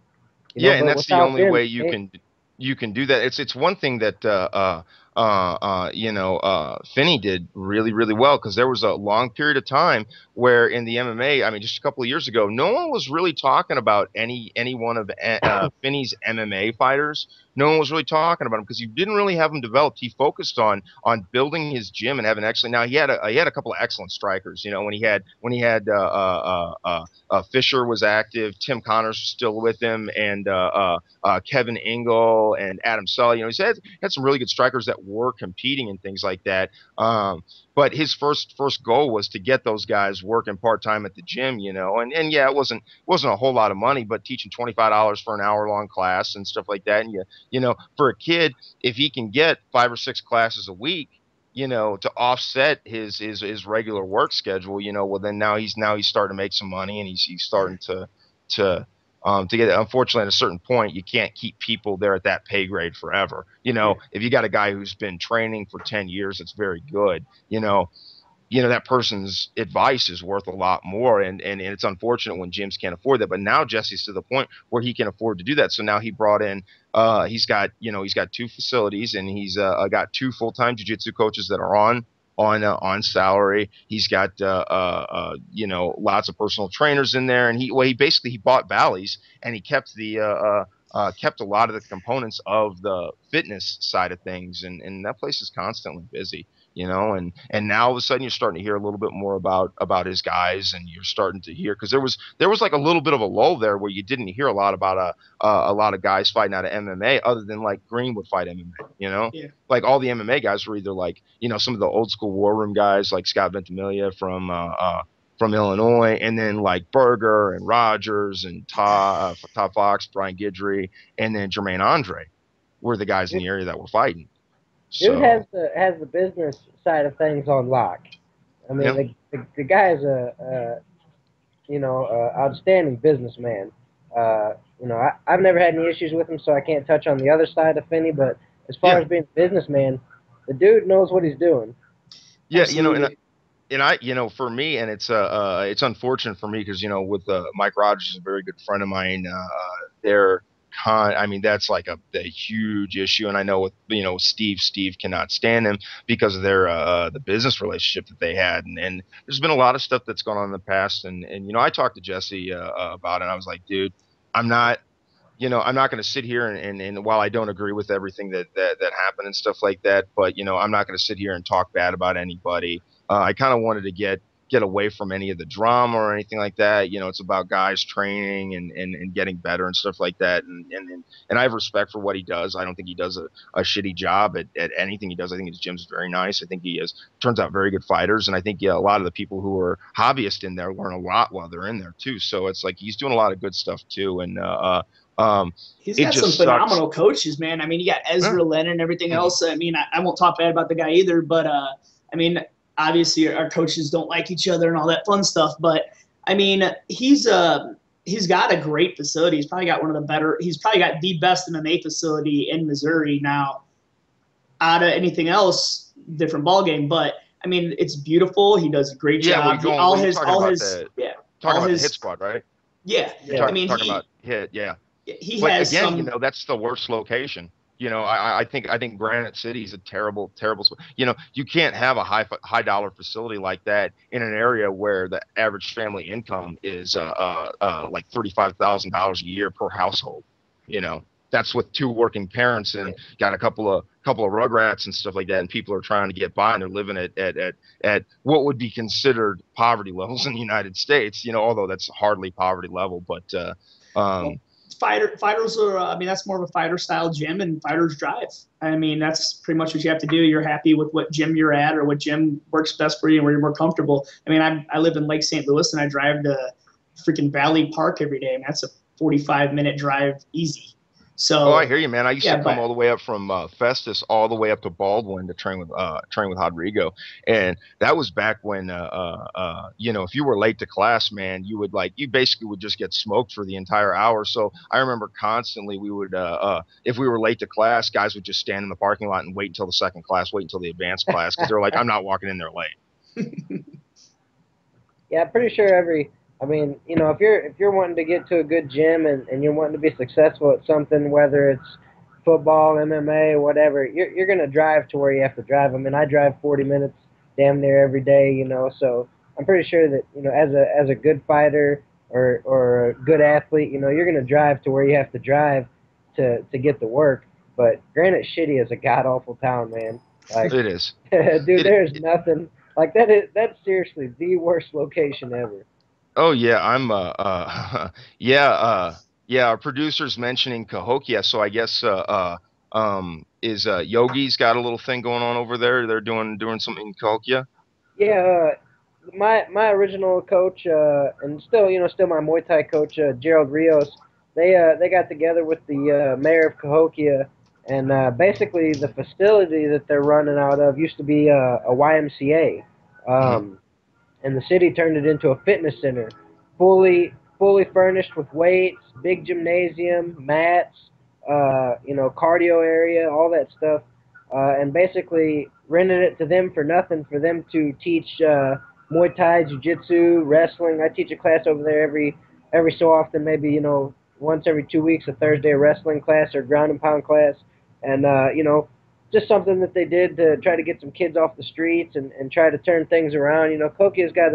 Yeah, and But that's the without only them, way you can do that. It's one thing that Finney did really really well, because there was a long period of time where in the MMA, I mean, just a couple of years ago, no one was really talking about any one of Finney's MMA fighters. No one was really talking about him because he didn't really have him developed. He focused on building his gym and having excellent. Now he had a couple of excellent strikers. When Fisher was active, Tim Connors was still with him, and Kevin Engel and Adam Sully. He's had some really good strikers that were competing and things like that. But his first goal was to get those guys working part time at the gym, and yeah, it wasn't a whole lot of money, but teaching $25 for an hour long class and stuff like that. And for a kid, if he can get 5 or 6 classes a week, to offset his regular work schedule, well, then now he's starting to make some money, and he's starting to get it. Unfortunately, at a certain point, you can't keep people there at that pay grade forever. If you got a guy who's been training for 10 years, it's very good. That person's advice is worth a lot more, and it's unfortunate when gyms can't afford that. But now Jesse's to the point where he can afford to do that. So now he brought in, he's got 2 facilities, and he's got 2 full-time jiu-jitsu coaches that are on salary. He's got lots of personal trainers in there, and he basically bought Bally's, and he kept kept a lot of the components of the fitness side of things, and that place is constantly busy. And now all of a sudden you're starting to hear a little bit more about his guys, and you're starting to hear, because there was like a little bit of a lull there where you didn't hear a lot about a lot of guys fighting out of MMA, other than like Green would fight MMA. Yeah. Like all the MMA guys were either like some of the old school war room guys like Scott Ventimiglia from Illinois, and then like Berger and Rogers and Todd Fox, Brian Guidry, and then Jermaine Andre were the guys in the area that were fighting. Dude has the business side of things on lock. I mean, the guy is a outstanding businessman. I've never had any issues with him, so I can't touch on the other side of Finney. But as far as being a businessman, the dude knows what he's doing. Yeah, for me, and it's unfortunate for me because with Mike Rogers is a very good friend of mine. That's like a huge issue, and I know with Steve cannot stand him because of their the business relationship that they had, and there's been a lot of stuff that's gone on in the past, and I talked to Jesse about it, and I was like, dude, I'm not going to sit here and while I don't agree with everything that happened and stuff like that, but I'm not going to sit here and talk bad about anybody. I kind of wanted to get away from any of the drama or anything like that. It's about guys training and getting better and stuff like that. And I have respect for what he does. I don't think he does a shitty job at anything he does. I think his gym's very nice. I think he turns out very good fighters. And I think a lot of the people who are hobbyists in there learn a lot while they're in there too. So it's like he's doing a lot of good stuff too. And he's got some phenomenal coaches, man. I mean, you got Ezra Len and everything else. I mean, I won't talk bad about the guy either, but I mean, obviously our coaches don't like each other and all that fun stuff, but I mean, he's got a great facility. He's probably got he's probably got the best MMA facility in Missouri now. Out of anything else, different ballgame, but I mean, it's beautiful. He does a great job. All his Hit Squad, right? Yeah. Talking about Hit, yeah. That's the worst location. I think Granite City is a terrible spot. You can't have a high dollar facility like that in an area where the average family income is like $35,000 a year per household. That's with 2 working parents and got a couple of rugrats and stuff like that, and people are trying to get by, and they're living at what would be considered poverty levels in the United States. Although that's hardly poverty level, but fighters are, that's more of a fighter style gym, and fighters drive. I mean, that's pretty much what you have to do. You're happy with what gym you're at or what gym works best for you and where you're more comfortable. I mean, I live in Lake St. Louis, and I drive to freaking Valley Park every day, and that's a 45-minute drive easy. So, I hear you, man. I used to come all the way up from Festus all the way up to Baldwin to train with Rodrigo, and that was back when if you were late to class, man, you basically would just get smoked for the entire hour. So I remember constantly we would if we were late to class, guys would just stand in the parking lot and wait until the second class, wait until the advanced class, because they're like, I'm not walking in there late. Yeah, pretty sure I mean, if you're wanting to get to a good gym and you're wanting to be successful at something, whether it's football, MMA, whatever, you're gonna drive to where you have to drive. I mean, I drive 40 minutes damn near every day, so I'm pretty sure that, as a good fighter or a good athlete, you're gonna drive to where you have to drive to get the work. But Granite City is a god awful town, man. Like, It is. dude, It, there's nothing like that. That's seriously the worst location ever. oh yeah, I'm yeah, yeah, our producer's mentioning Cahokia, so I guess is Yogi's got a little thing going on over there. They're doing something in Cahokia. Yeah, my original coach, and still my Muay Thai coach, Gerald Rios. They got together with the mayor of Cahokia, and basically the facility that they're running out of used to be a YMCA. Hmm. And the city turned it into a fitness center, fully furnished with weights, big gymnasium, mats, cardio area, all that stuff, and basically rented it to them for nothing for them to teach Muay Thai, Jiu Jitsu, wrestling. I teach a class over there every so often, maybe once every 2 weeks, a Thursday wrestling class or ground and pound class, and just something that they did to try to get some kids off the streets and try to turn things around. Kokia's got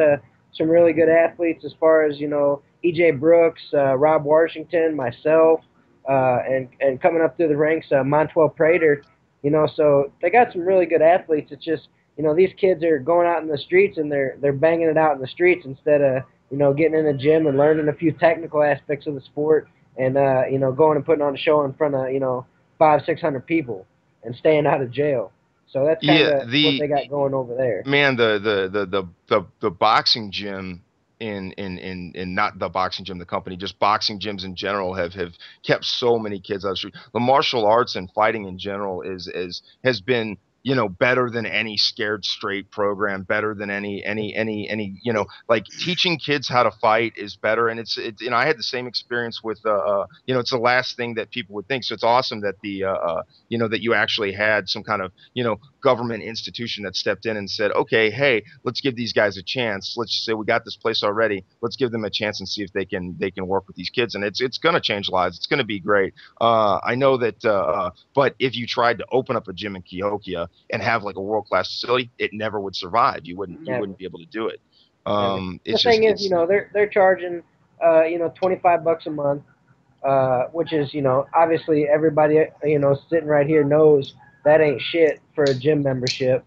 some really good athletes as far as, EJ Brooks, Rob Washington, myself, and coming up through the ranks, Montville Prater. So they got some really good athletes. It's just, these kids are going out in the streets and they're banging it out in the streets instead of, getting in the gym and learning a few technical aspects of the sport and, going and putting on a show in front of, 500-600 people and staying out of jail. So that's kind Yeah, of what they got going over there. man, the boxing gym in not the boxing gym, the company, just boxing gyms in general have kept so many kids out of the street. The martial arts and fighting in general is has been, better than any scared straight program, better than any, like teaching kids how to fight is better. And it's I had the same experience with it's the last thing that people would think. So it's awesome that that you actually had some kind of, government institution that stepped in and said, okay, hey, let's give these guys a chance. Let's say we got this place already. Let's give them a chance and see if they can work with these kids. And it's going to change lives. It's going to be great. I know that, but if you tried to open up a gym in Cahokia and have like a world class facility, it never would survive. You wouldn't Never, be able to do it. never. The It's just thing is, it's they're charging, $25 a month, which is, obviously everybody, sitting right here knows that ain't shit for a gym membership.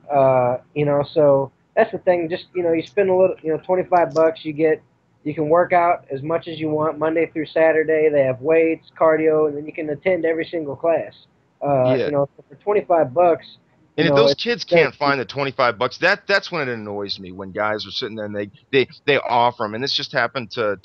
So that's the thing. Just, you spend a little, $25, you can work out as much as you want Monday through Saturday. They have weights, cardio, and then you can attend every single class. yeah. So for $25, And if those it's kids very can't cheap. find the $25, that's when it annoys me when guys are sitting there and they offer them. And this just happened to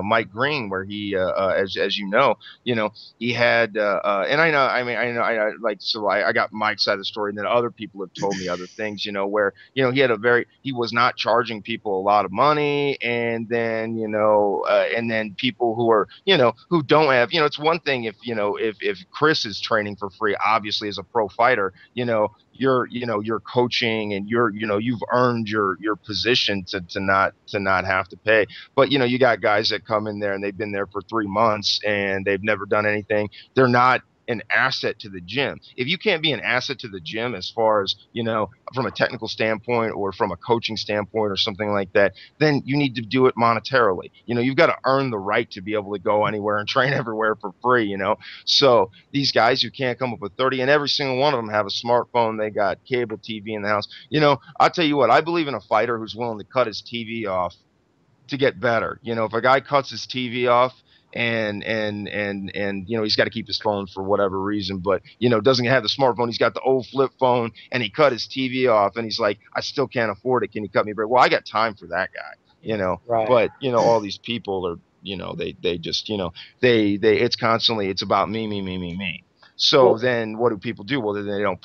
Mike Green, where he as he had and I know I mean I like so I got Mike's side of the story, and then other people have told me other things, where he was not charging people a lot of money, and then and then people who are who don't have, it's one thing if if Chris is training for free, obviously as a pro fighter, you're coaching, and you've earned your position to not have to pay. But you got guys that come in there and they've been there for 3 months and they've never done anything. They're not an asset to the gym. If you can't be an asset to the gym as far as, from a technical standpoint or from a coaching standpoint or something like that, then you need to do it monetarily. You've got to earn the right to be able to go anywhere and train everywhere for free, So these guys who can't come up with 30, and every single one of them have a smartphone, they got cable TV in the house. I'll tell you what, I believe in a fighter who's willing to cut his TV off to get better. If a guy cuts his TV off and he's got to keep his phone for whatever reason, but doesn't have the smartphone, he's got the old flip phone, and he cut his TV off, and he's like, I still can't afford it. Can you cut me a break? Well, I got time for that guy, Right. but all these people are, they just, they it's constantly, it's about me. So Well, then what do people do? Well, then they don't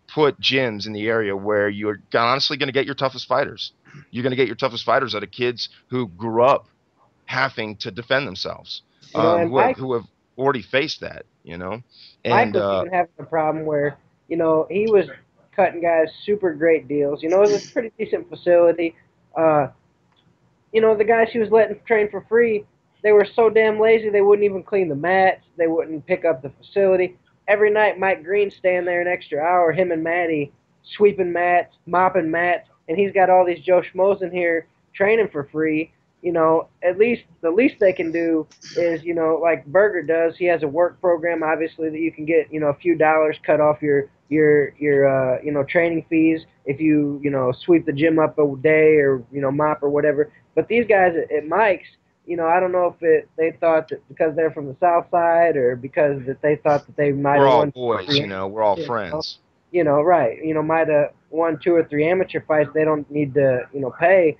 put gyms in the area where you're honestly going to get your toughest fighters. You're going to get your toughest fighters out of kids who grew up having to defend themselves, and who have already faced that, Mike and was even having a problem where, he was cutting guys super great deals. You know, it was a pretty decent facility. Uh, you know, the guys she was letting train for free, they were so damn lazy they wouldn't even clean the mats. They wouldn't pick up the facility. Every night, Mike Green's staying there an extra hour, him and Maddie, sweeping mats, mopping mats, and he's got all these Joe Schmoes in here training for free. You know, at least the least they can do is, you know, like Berger does. He has a work program, obviously, that you can get, you know, a few dollars cut off your you know, training fees if you know, sweep the gym up a day or, you know, mop or whatever. But these guys at Mike's, you know, I don't know if they thought that because they're from the South Side or because that they thought that they might We're have all won boys, you know. We're all friends. You know, right? You know, might have won 2 or 3 amateur fights. They don't need to, you know, pay.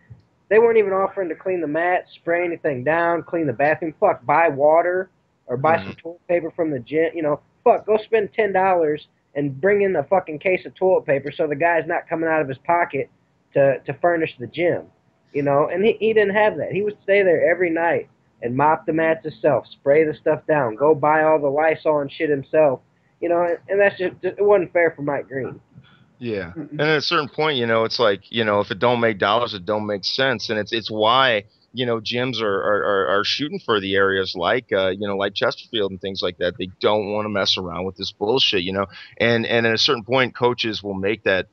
They weren't even offering to clean the mat, spray anything down, clean the bathroom. Fuck, buy water or buy some toilet paper from the gym. You know, fuck, go spend $10 and bring in a fucking case of toilet paper so the guy's not coming out of his pocket to furnish the gym. You know, and he didn't have that. He would stay there every night and mop the mats himself, spray the stuff down, go buy all the Lysol and shit himself. You know, and that's just, it wasn't fair for Mike Green. Yeah, and at a certain point, you know, it's like, you know, if it don't make dollars, it don't make sense, and it's why, you know, gyms are shooting for the areas like you know, like Chesterfield and things like that. They don't want to mess around with this bullshit, you know, and at a certain point, coaches will make that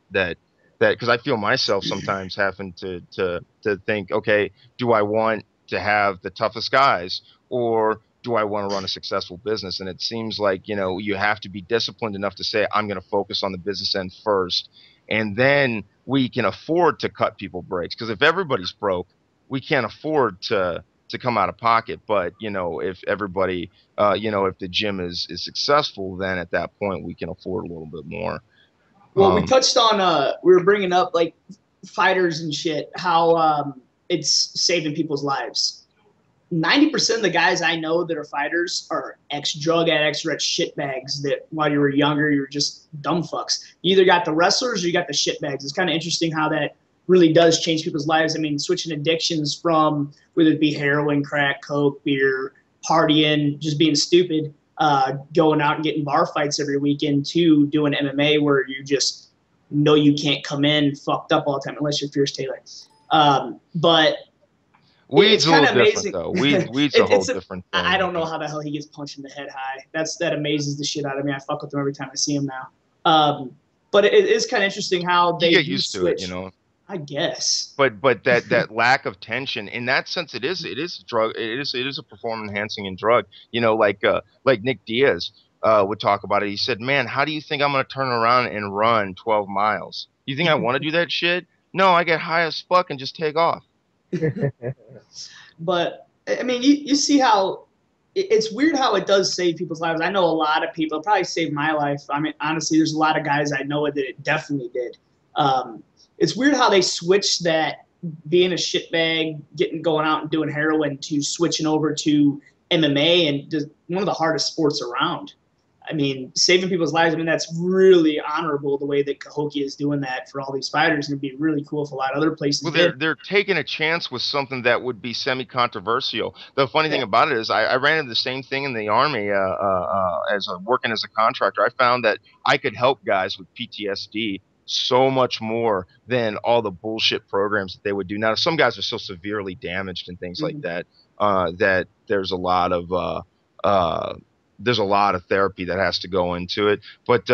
because I feel myself sometimes having to think, okay, do I want to have the toughest guys, or do I want to run a successful business? And it seems like, you know, you have to be disciplined enough to say, I'm going to focus on the business end first. And then we can afford to cut people breaks. Because if everybody's broke, we can't afford to come out of pocket. But, you know, if everybody, you know, if the gym is successful, then at that point we can afford a little bit more. Well, we touched on, we were bringing up like fighters and shit, how it's saving people's lives. 90% of the guys I know that are fighters are ex-drug addicts or ex-shitbags that while you were younger, you were just dumb fucks. You either got the wrestlers or you got the shitbags. It's kind of interesting how that really does change people's lives. I mean, switching addictions from whether it be heroin, crack, coke, beer, partying, just being stupid, going out and getting bar fights every weekend to doing MMA where you just know you can't come in fucked up all the time unless you're Fierce Taylor. But Weed's a little different, though. Weed's a whole different thing. I don't know how the hell he gets punched in the head high. That amazes the shit out of me. I fuck with him every time I see him now. But it is kind of interesting how they get used to it, you know. I guess. But that lack of tension, in that sense, it is a drug. It is a performance enhancing drug. You know, like Nick Diaz would talk about it. He said, "Man, how do you think I'm gonna turn around and run 12 miles? You think I want to do that shit? No, I get high as fuck and just take off." But I mean, you see how it's weird how it does save people's lives. I know a lot of people. It probably saved my life. I mean, honestly, there's a lot of guys I know that it definitely did. It's weird how they switched that being a shitbag, going out and doing heroin to switching over to MMA and just one of the hardest sports around. I mean, saving people's lives. I mean, that's really honorable the way that Cahokia is doing that for all these fighters, and it'd be really cool if a lot of other places. Well, they're taking a chance with something that would be semi-controversial. The funny thing about it is, I ran into the same thing in the Army as working as a contractor. I found that I could help guys with PTSD so much more than all the bullshit programs that they would do. Now, some guys are so severely damaged and things like that that there's a lot of therapy that has to go into it. But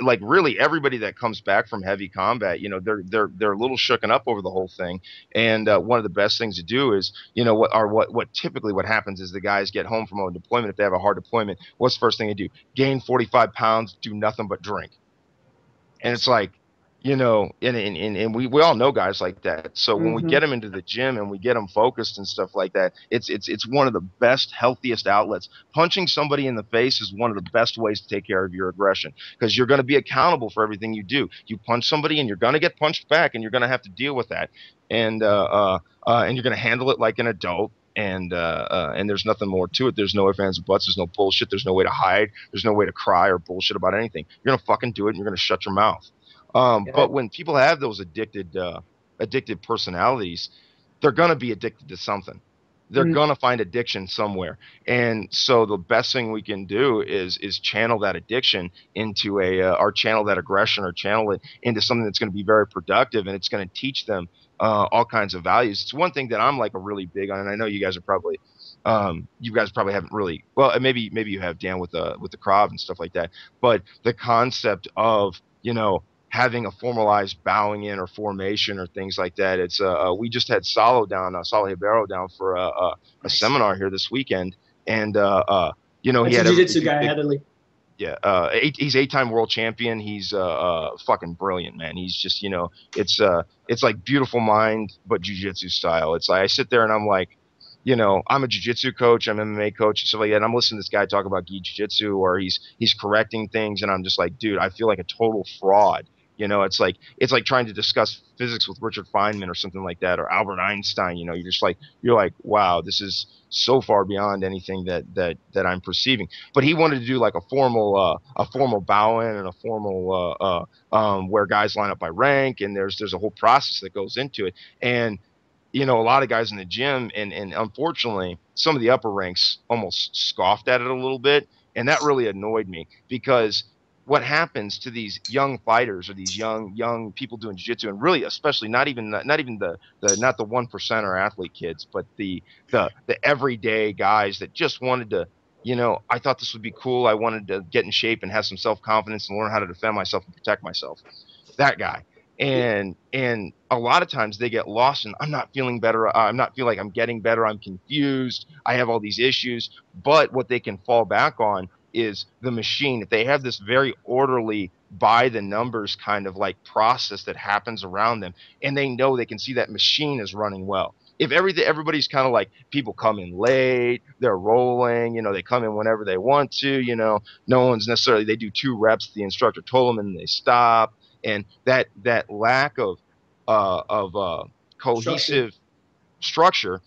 like really everybody that comes back from heavy combat, you know, they're a little shooken up over the whole thing. And one of the best things to do is, you know, what typically what happens is the guys get home from a deployment. If they have a hard deployment, what's the first thing they do? Gain 45 pounds, do nothing but drink. And it's like, you know, and we all know guys like that. So when we get them into the gym and we get them focused and stuff like that, it's one of the best, healthiest outlets. Punching somebody in the face is one of the best ways to take care of your aggression, because you're going to be accountable for everything you do. You punch somebody and you're going to get punched back, and you're going to have to deal with that. And you're going to handle it like an adult. And there's nothing more to it. There's no ifs, ands, or buts. There's no bullshit. There's no way to hide. There's no way to cry or bullshit about anything. You're going to fucking do it, and you're going to shut your mouth. But when people have those addicted personalities, they're going to be addicted to something. they're gonna find addiction somewhere. And so the best thing we can do is channel that addiction into or channel that aggression, or channel it into something that's going to be very productive, and it's going to teach them all kinds of values. It's one thing that I'm like a really big on, and I know you guys are probably you guys probably haven't really, well, maybe you have, Dan, with the Krav and stuff like that, but the concept of, having a formalized bowing in or formation or things like that. It's we just had Salo Ribeiro down for a Nice. seminar here this weekend, and That's he a had jiu-jitsu guy, Heatherly. yeah, he's 8-time world champion. He's fucking brilliant, man. He's just, it's like beautiful mind, but jiu-jitsu style. It's like I sit there and I'm like, I'm a jiu-jitsu coach, I'm an MMA coach, and stuff like that. And I'm listening to this guy talk about gi jiu-jitsu, or he's correcting things, and I'm just like, dude, I feel like a total fraud. It's like trying to discuss physics with Richard Feynman or something like that, or Albert Einstein. You're like, wow, this is so far beyond anything that I'm perceiving. But he wanted to do like a formal bow in, and a formal where guys line up by rank, and there's a whole process that goes into it. And a lot of guys in the gym, and unfortunately some of the upper ranks almost scoffed at it a little bit, and that really annoyed me, because what happens to these young fighters, or these young people doing jiu-jitsu, and really especially not even the 1% athlete kids, but the everyday guys that just wanted to, I thought this would be cool, I wanted to get in shape and have some self-confidence and learn how to defend myself and protect myself. That guy. And a lot of times they get lost, and I'm not feeling better, I'm not feeling like I'm getting better, I'm confused, I have all these issues. But what they can fall back on is the machine. If they have this very orderly, by the numbers kind of like process that happens around them, and they know they can see that machine is running well. If everybody's kind of like, people come in late, they're rolling, they come in whenever they want to, no one's necessarily, they do 2 reps, the instructor told them, and they stop. And that lack of cohesive structure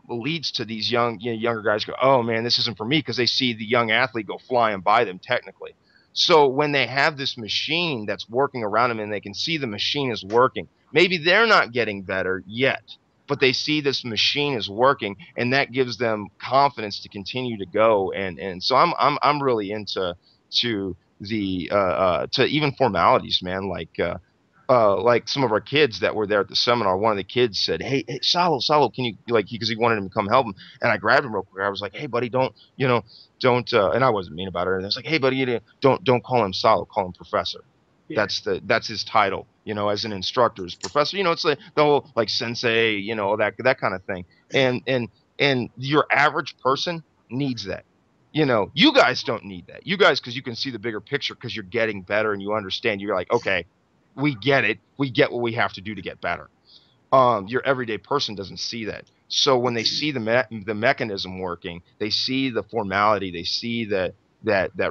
leads to these younger guys go, oh man, this isn't for me, because they see the young athlete go flying by them technically. So when they have this machine that's working around them, and they can see the machine is working, maybe they're not getting better yet, but they see this machine is working, and that gives them confidence to continue to go. And so I'm really into to even formalities, man. Like some of our kids that were there at the seminar, one of the kids said, hey Salo, can you, because he wanted him to come help him, and I grabbed him real quick. I was like, hey buddy, don't and I wasn't mean about it, and I was like, hey buddy, don't call him Salo, call him Professor. Yeah. That's his title, as an instructor, is Professor. It's like the whole like sensei, that kind of thing. And your average person needs that. You guys don't need that. You guys, because you can see the bigger picture, because you're getting better and you understand. You're like, okay, we get it. We get what we have to do to get better. Your everyday person doesn't see that. So when they see the mechanism working, they see the formality, they see that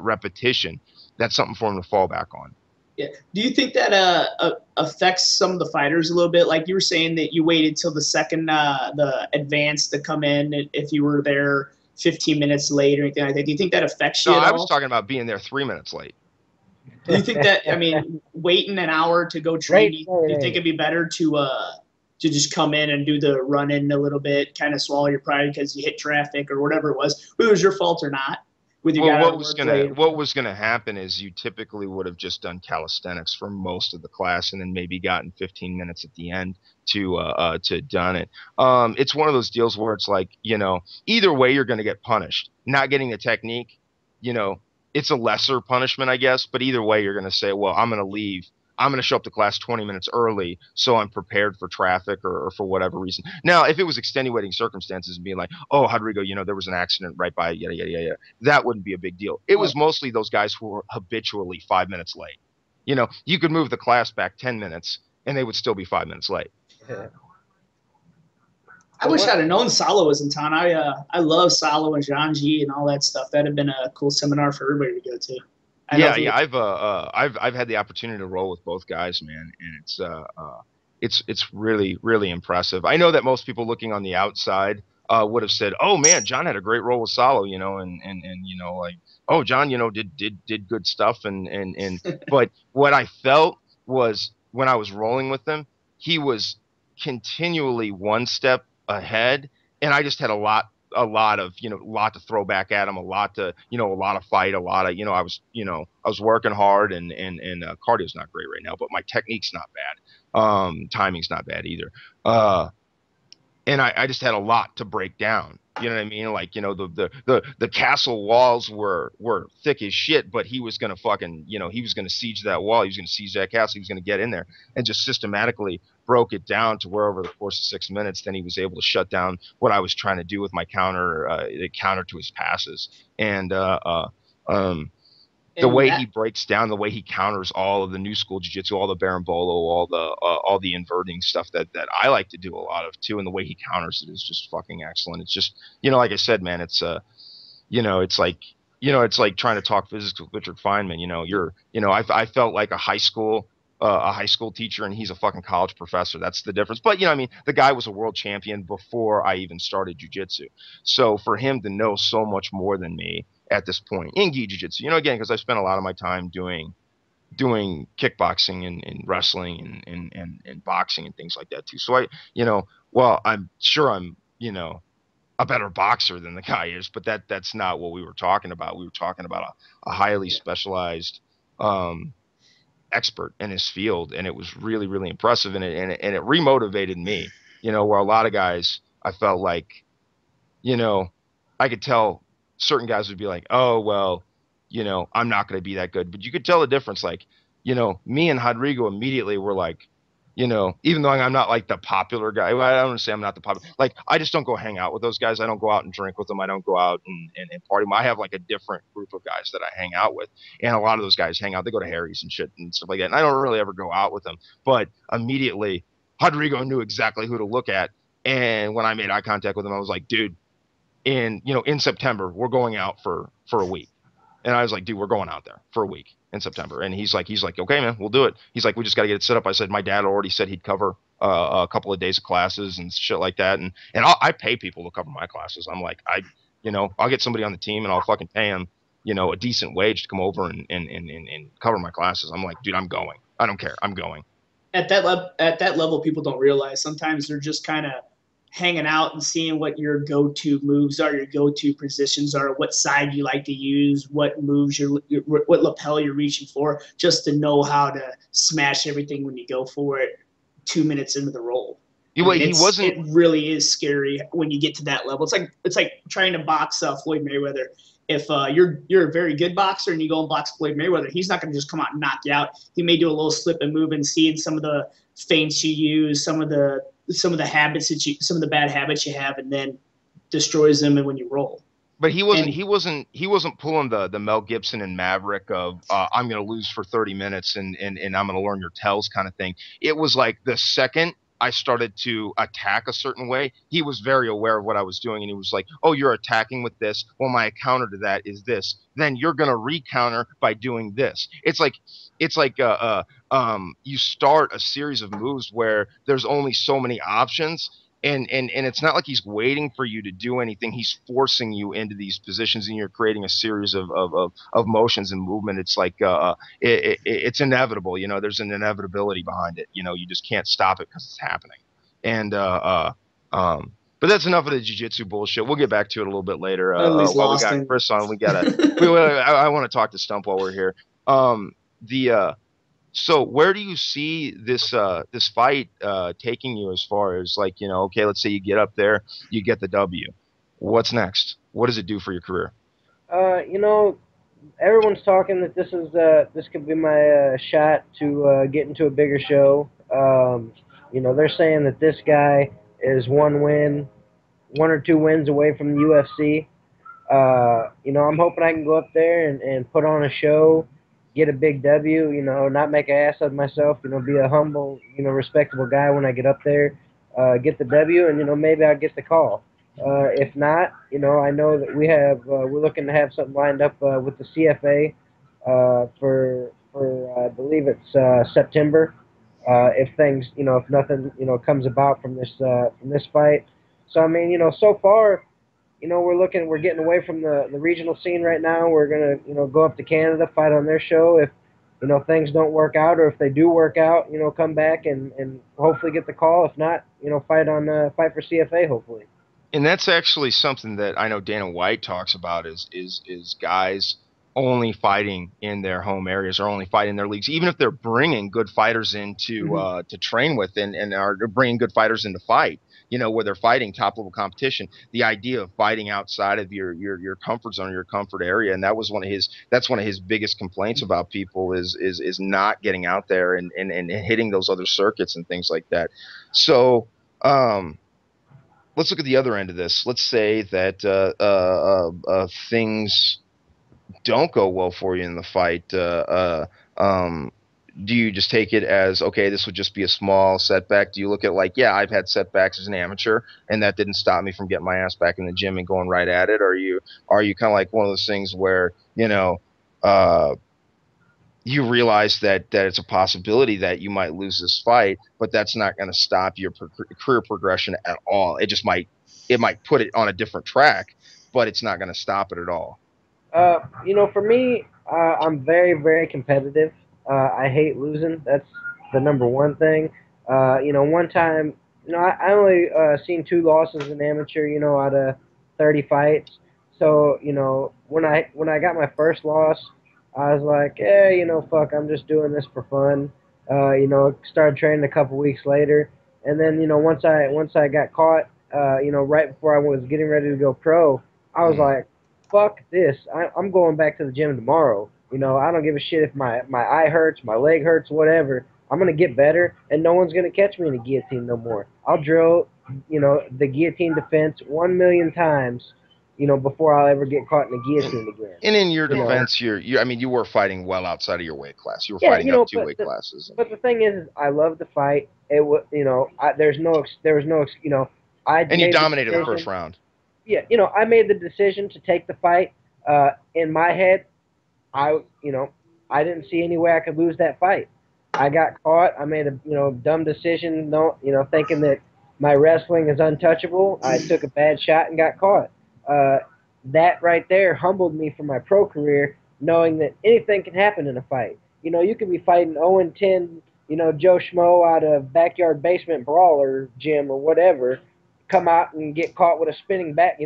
repetition. That's something for them to fall back on. Yeah. Do you think that affects some of the fighters a little bit? Like you were saying that you waited till the second the advance to come in if you were there 15 minutes late or anything like that. Do you think that affects you at all? I was talking about being there 3 minutes late. Do you think that, waiting an hour to go train, do you think it'd be better to just come in and do the run in a little bit, kind of swallow your pride because you hit traffic or whatever it was, whether it was your fault or not? What was gonna happen is you typically would have just done calisthenics for most of the class, and then maybe gotten 15 minutes at the end to done it. It's one of those deals where it's like, either way you're gonna get punished. Not getting the technique, it's a lesser punishment, I guess, but either way you're gonna say, well, I'm gonna leave. I'm going to show up to class 20 minutes early so I'm prepared for traffic or for whatever reason. Now, if it was extenuating circumstances and being like, oh, Rodrigo, there was an accident right by, yada, yada, yada, that wouldn't be a big deal. It was mostly those guys who were habitually 5 minutes late. You could move the class back 10 minutes and they would still be 5 minutes late. Yeah. I wish I'd have known Salo was in town. I love Salo and Janji and all that stuff. That'd have been a cool seminar for everybody to go to. I've had the opportunity to roll with both guys, man, and it's really, really impressive. I know that most people looking on the outside would have said, "Oh man, John had a great roll with Salo," and like, "Oh, John, did good stuff," and but what I felt was when I was rolling with him, he was continually one step ahead, and I just had a lot of, a lot to throw back at him, a lot to, a lot of fight, a lot of, I was working hard, and cardio's not great right now, but my technique's not bad. Timing's not bad either. Uh, and I just had a lot to break down. You know what I mean? Like, the castle walls were thick as shit, but he was gonna fucking, he was gonna siege that wall, he was gonna siege that castle, he was gonna get in there and just systematically broke it down to where over the course of 6 minutes, then he was able to shut down what I was trying to do with my the counter to his passes. And the And way that he breaks down, the way he counters all of the new school jiu-jitsu, all the berimbolo, all the inverting stuff that I like to do a lot of too, and the way he counters it is just fucking excellent. It's just, like I said, man, it's it's like, it's like trying to talk physics with Richard Feynman. I felt like a high school teacher, and he's a fucking college professor. That's the difference. But I mean, the guy was a world champion before I even started jujitsu. So for him to know so much more than me at this point in gi jiu-jitsu, again, because I spent a lot of my time doing kickboxing and wrestling and boxing and things like that too. So well, I'm sure I'm, a better boxer than the guy is, but that's not what we were talking about. We were talking about a highly specialized expert in his field, and it was really, really impressive, and it remotivated me, where a lot of guys, I felt like, I could tell certain guys would be like, oh, well, I'm not going to be that good. But you could tell the difference. Like, me and Rodrigo immediately were like, even though I'm not like the popular guy, I don't want to say I'm not the popular, like, I just don't go hang out with those guys. I don't go out and drink with them. I don't go out and party. I have like a different group of guys that I hang out with. And a lot of those guys hang out. They go to Harry's and shit and stuff like that. And I don't really ever go out with them. But immediately, Rodrigo knew exactly who to look at. And when I made eye contact with him, I was like, dude, in September, we're going out for a week. And I was like, dude, we're going out there for a week in September. And he's like, okay, man, we'll do it. He's like, we just got to get it set up. I said, my dad already said he'd cover a couple of days of classes and shit like that. And I pay people to cover my classes. I'm like, I'll get somebody on the team and I'll fucking pay him, a decent wage to come over and cover my classes. I'm like, dude, I'm going. I don't care. I'm going. At that level, people don't realize sometimes they're just kind of hanging out and seeing what your go-to moves are, your go-to positions are, what side you like to use, what moves what lapel you're reaching for, just to know how to smash everything when you go for it 2 minutes into the roll. It really is scary when you get to that level. It's like trying to box Floyd Mayweather. If you're a very good boxer and you go and box Floyd Mayweather, he's not going to just come out and knock you out. He may do a little slip and move, and seeing some of the feints you use, some of the habits some of the bad habits you have, and then destroys them when you roll. But he wasn't pulling the Mel Gibson and Maverick of I'm going to lose for 30 minutes and I'm going to learn your tells kind of thing. It was like the second I started to attack a certain way, he was very aware of what I was doing, and he was like, oh, you're attacking with this. Well, my counter to that is this. Then you're going to recounter by doing this. It's like you start a series of moves where there's only so many options. And it's not like he's waiting for you to do anything. He's forcing you into these positions, and you're creating a series of motions and movement. It's like it's inevitable. There's an inevitability behind it. You just can't stop it because it's happening. And but that's enough of the jiu-jitsu bullshit. We'll get back to it a little bit later. At least while we got Chris on, I want to talk to Stump while we're here. So where do you see this fight taking you, as far as like, okay, let's say you get up there, you get the W. What's next? What does it do for your career? Everyone's talking that this could be my shot to get into a bigger show. They're saying that this guy is one or two wins away from the UFC. I'm hoping I can go up there and put on a show, get a big W, not make an ass of myself, be a humble, respectable guy when I get up there, get the W, and, maybe I'll get the call. If not, I know that we're looking to have something lined up with the CFA for I believe it's September. If things, if nothing, comes about from this fight. So, I mean, so far, we're getting away from the regional scene right now. We're going to, go up to Canada, fight on their show. If, things don't work out, or if they do work out, come back and hopefully get the call. If not, fight for CFA, hopefully. And that's actually something that I know Dana White talks about is guys only fighting in their home areas or only fighting in their leagues, even if they're bringing good fighters in to train with and are bringing good fighters in to fight. You know, where they're fighting top level competition. The idea of fighting outside of your comfort zone, your comfort area, and that was that's one of his biggest complaints about people is not getting out there and hitting those other circuits and things like that. So. Let's look at the other end of this. Let's say that things don't go well for you in the fight. Um, do you just take it as, okay, this would just be a small setback? Do you look at like, yeah, I've had setbacks as an amateur, and that didn't stop me from getting my ass back in the gym and going right at it? Or are you kind of like one of those things where uh, you realize that it's a possibility that you might lose this fight, but that's not going to stop your career progression at all. It might put it on a different track, but it's not going to stop it at all. For me, I'm very, very competitive. I hate losing. That's the number one thing. One time, I only seen 2 losses in amateur, out of 30 fights. So, when I got my first loss, I was like, fuck, I'm just doing this for fun. Started training a couple weeks later, and then, once I got caught, right before I was getting ready to go pro, I was like, fuck this. I'm going back to the gym tomorrow. I don't give a shit if my eye hurts, my leg hurts, whatever. I'm going to get better, and no one's going to catch me in a guillotine no more. I'll drill, the guillotine defense 1 million times, before I'll ever get caught in a guillotine again. And in your You know? defense, I mean, you were fighting well outside of your weight class. You were Yeah, fighting up 2 weight classes. But the thing is, I love to fight. It was, there was no, I And you made dominated the decision. first round. Yeah, I made the decision to take the fight. In my head, I, I didn't see any way I could lose that fight. I got caught. I made a, dumb decision. No, thinking that my wrestling is untouchable. I took a bad shot and got caught. Uh, that right there humbled me for my pro career, knowing that anything can happen in a fight. You could be fighting 0-10, Joe Schmo out of backyard basement brawler gym or whatever, come out and get caught with a spinning back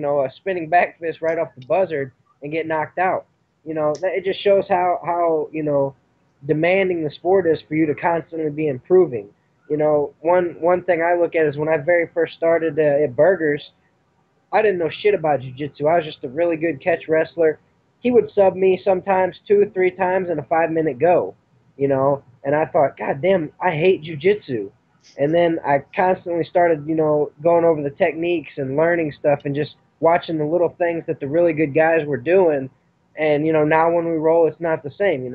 fist right off the buzzard and get knocked out. It just shows how demanding the sport is for you to constantly be improving. One thing I look at is when I very first started at Burgers, I didn't know shit about jiu-jitsu. I was just a really good catch wrestler. He would sub me sometimes 2 or 3 times in a 5-minute go, and I thought, God damn, I hate jiu-jitsu. And then I constantly started, going over the techniques and learning stuff and just watching the little things that the really good guys were doing. And, now when we roll, it's not the same,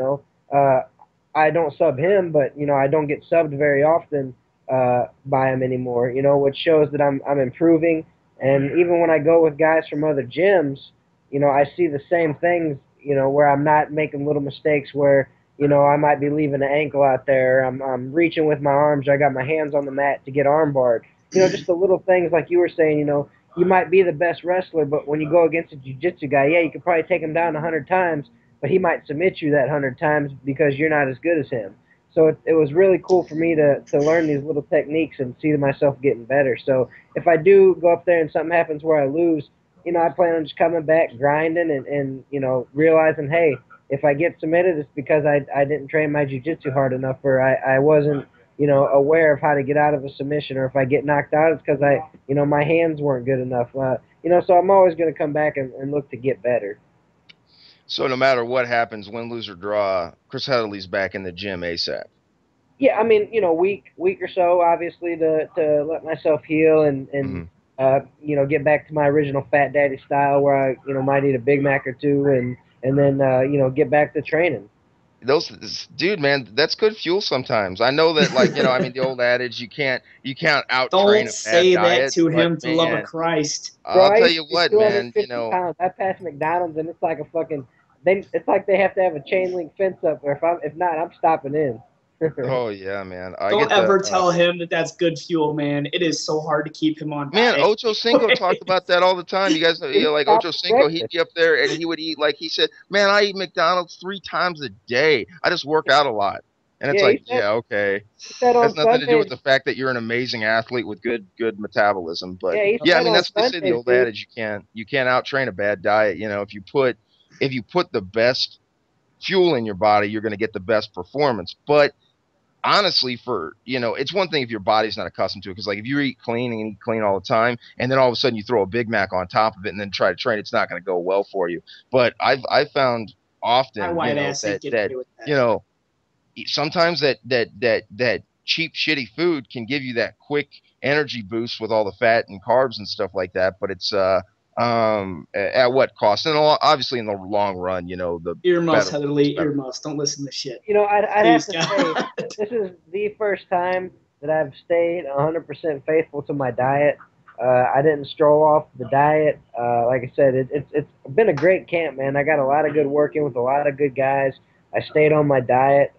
I don't sub him, but, I don't get subbed very often by him anymore, which shows that I'm improving. And even when I go with guys from other gyms, I see the same things, where I'm not making little mistakes where, I might be leaving an ankle out there. I'm reaching with my arms. I got my hands on the mat to get arm barred. Just the little things like you were saying, you might be the best wrestler, but when you go against a jiu-jitsu guy, yeah, you could probably take him down 100 times, but he might submit you that 100 times because you're not as good as him. So it was really cool for me to learn these little techniques and see myself getting better. So if I do go up there and something happens where I lose, I plan on just coming back, grinding, and realizing, hey, if I get submitted, it's because I didn't train my jiu-jitsu hard enough, or I wasn't, aware of how to get out of a submission, or if I get knocked out, it's because my hands weren't good enough. So I'm always going to come back and look to get better. So no matter what happens, win, lose, or draw, Chris Heatherly's back in the gym ASAP. Yeah, I mean, week or so, obviously, to let myself heal and get back to my original Fat Daddy style, where I might eat a Big Mac or two, and then get back to training. Dude, man, that's good fuel sometimes. I know that, like, I mean, the old adage, you can't out train Don't a say bad that diet, to but, him, for the love of man, Christ. I'll Bro, tell you what, man, 250 pounds. I pass McDonald's and it's like a fucking. It's like they have to have a chain link fence up, or if not, I'm stopping in. oh yeah, man, I Don't get the ever tell him that that's good fuel, man. It is so hard to keep him on man. diet. Ocho Cinco talked about that all the time. You guys know, like Ocho Cinco, he'd be up there and he would eat, like he said, man, I eat McDonald's 3 times a day. I just work out a lot. And it's Yeah, like, yeah, okay. he said Has on nothing to do with Sundays. the fact that you're an amazing athlete with good metabolism. But Yeah, he yeah, I said mean on that's what they say, the Sundays, old dude. adage, you can't out train a bad diet. You know, if you put the best fuel in your body, you're going to get the best performance. But honestly, it's one thing if your body's not accustomed to it, because like if you eat clean and eat clean all the time, and then all of a sudden you throw a Big Mac on top of it and then try to train, it's not going to go well for you. But I've found My often, white ass ain't that getting away with that. you know sometimes that cheap shitty food can give you that quick energy boost with all the fat and carbs and stuff like that, but it's at what cost? And obviously in the long run, the Earmuffs, better it's Heatherly, better. earmuffs. Don't listen to shit. I'd have Please, to God. say this is the first time that I've stayed 100% faithful to my diet. I didn't stroll off the diet. Like I said, it's been a great camp, man. I got a lot of good working with a lot of good guys. I stayed on my diet.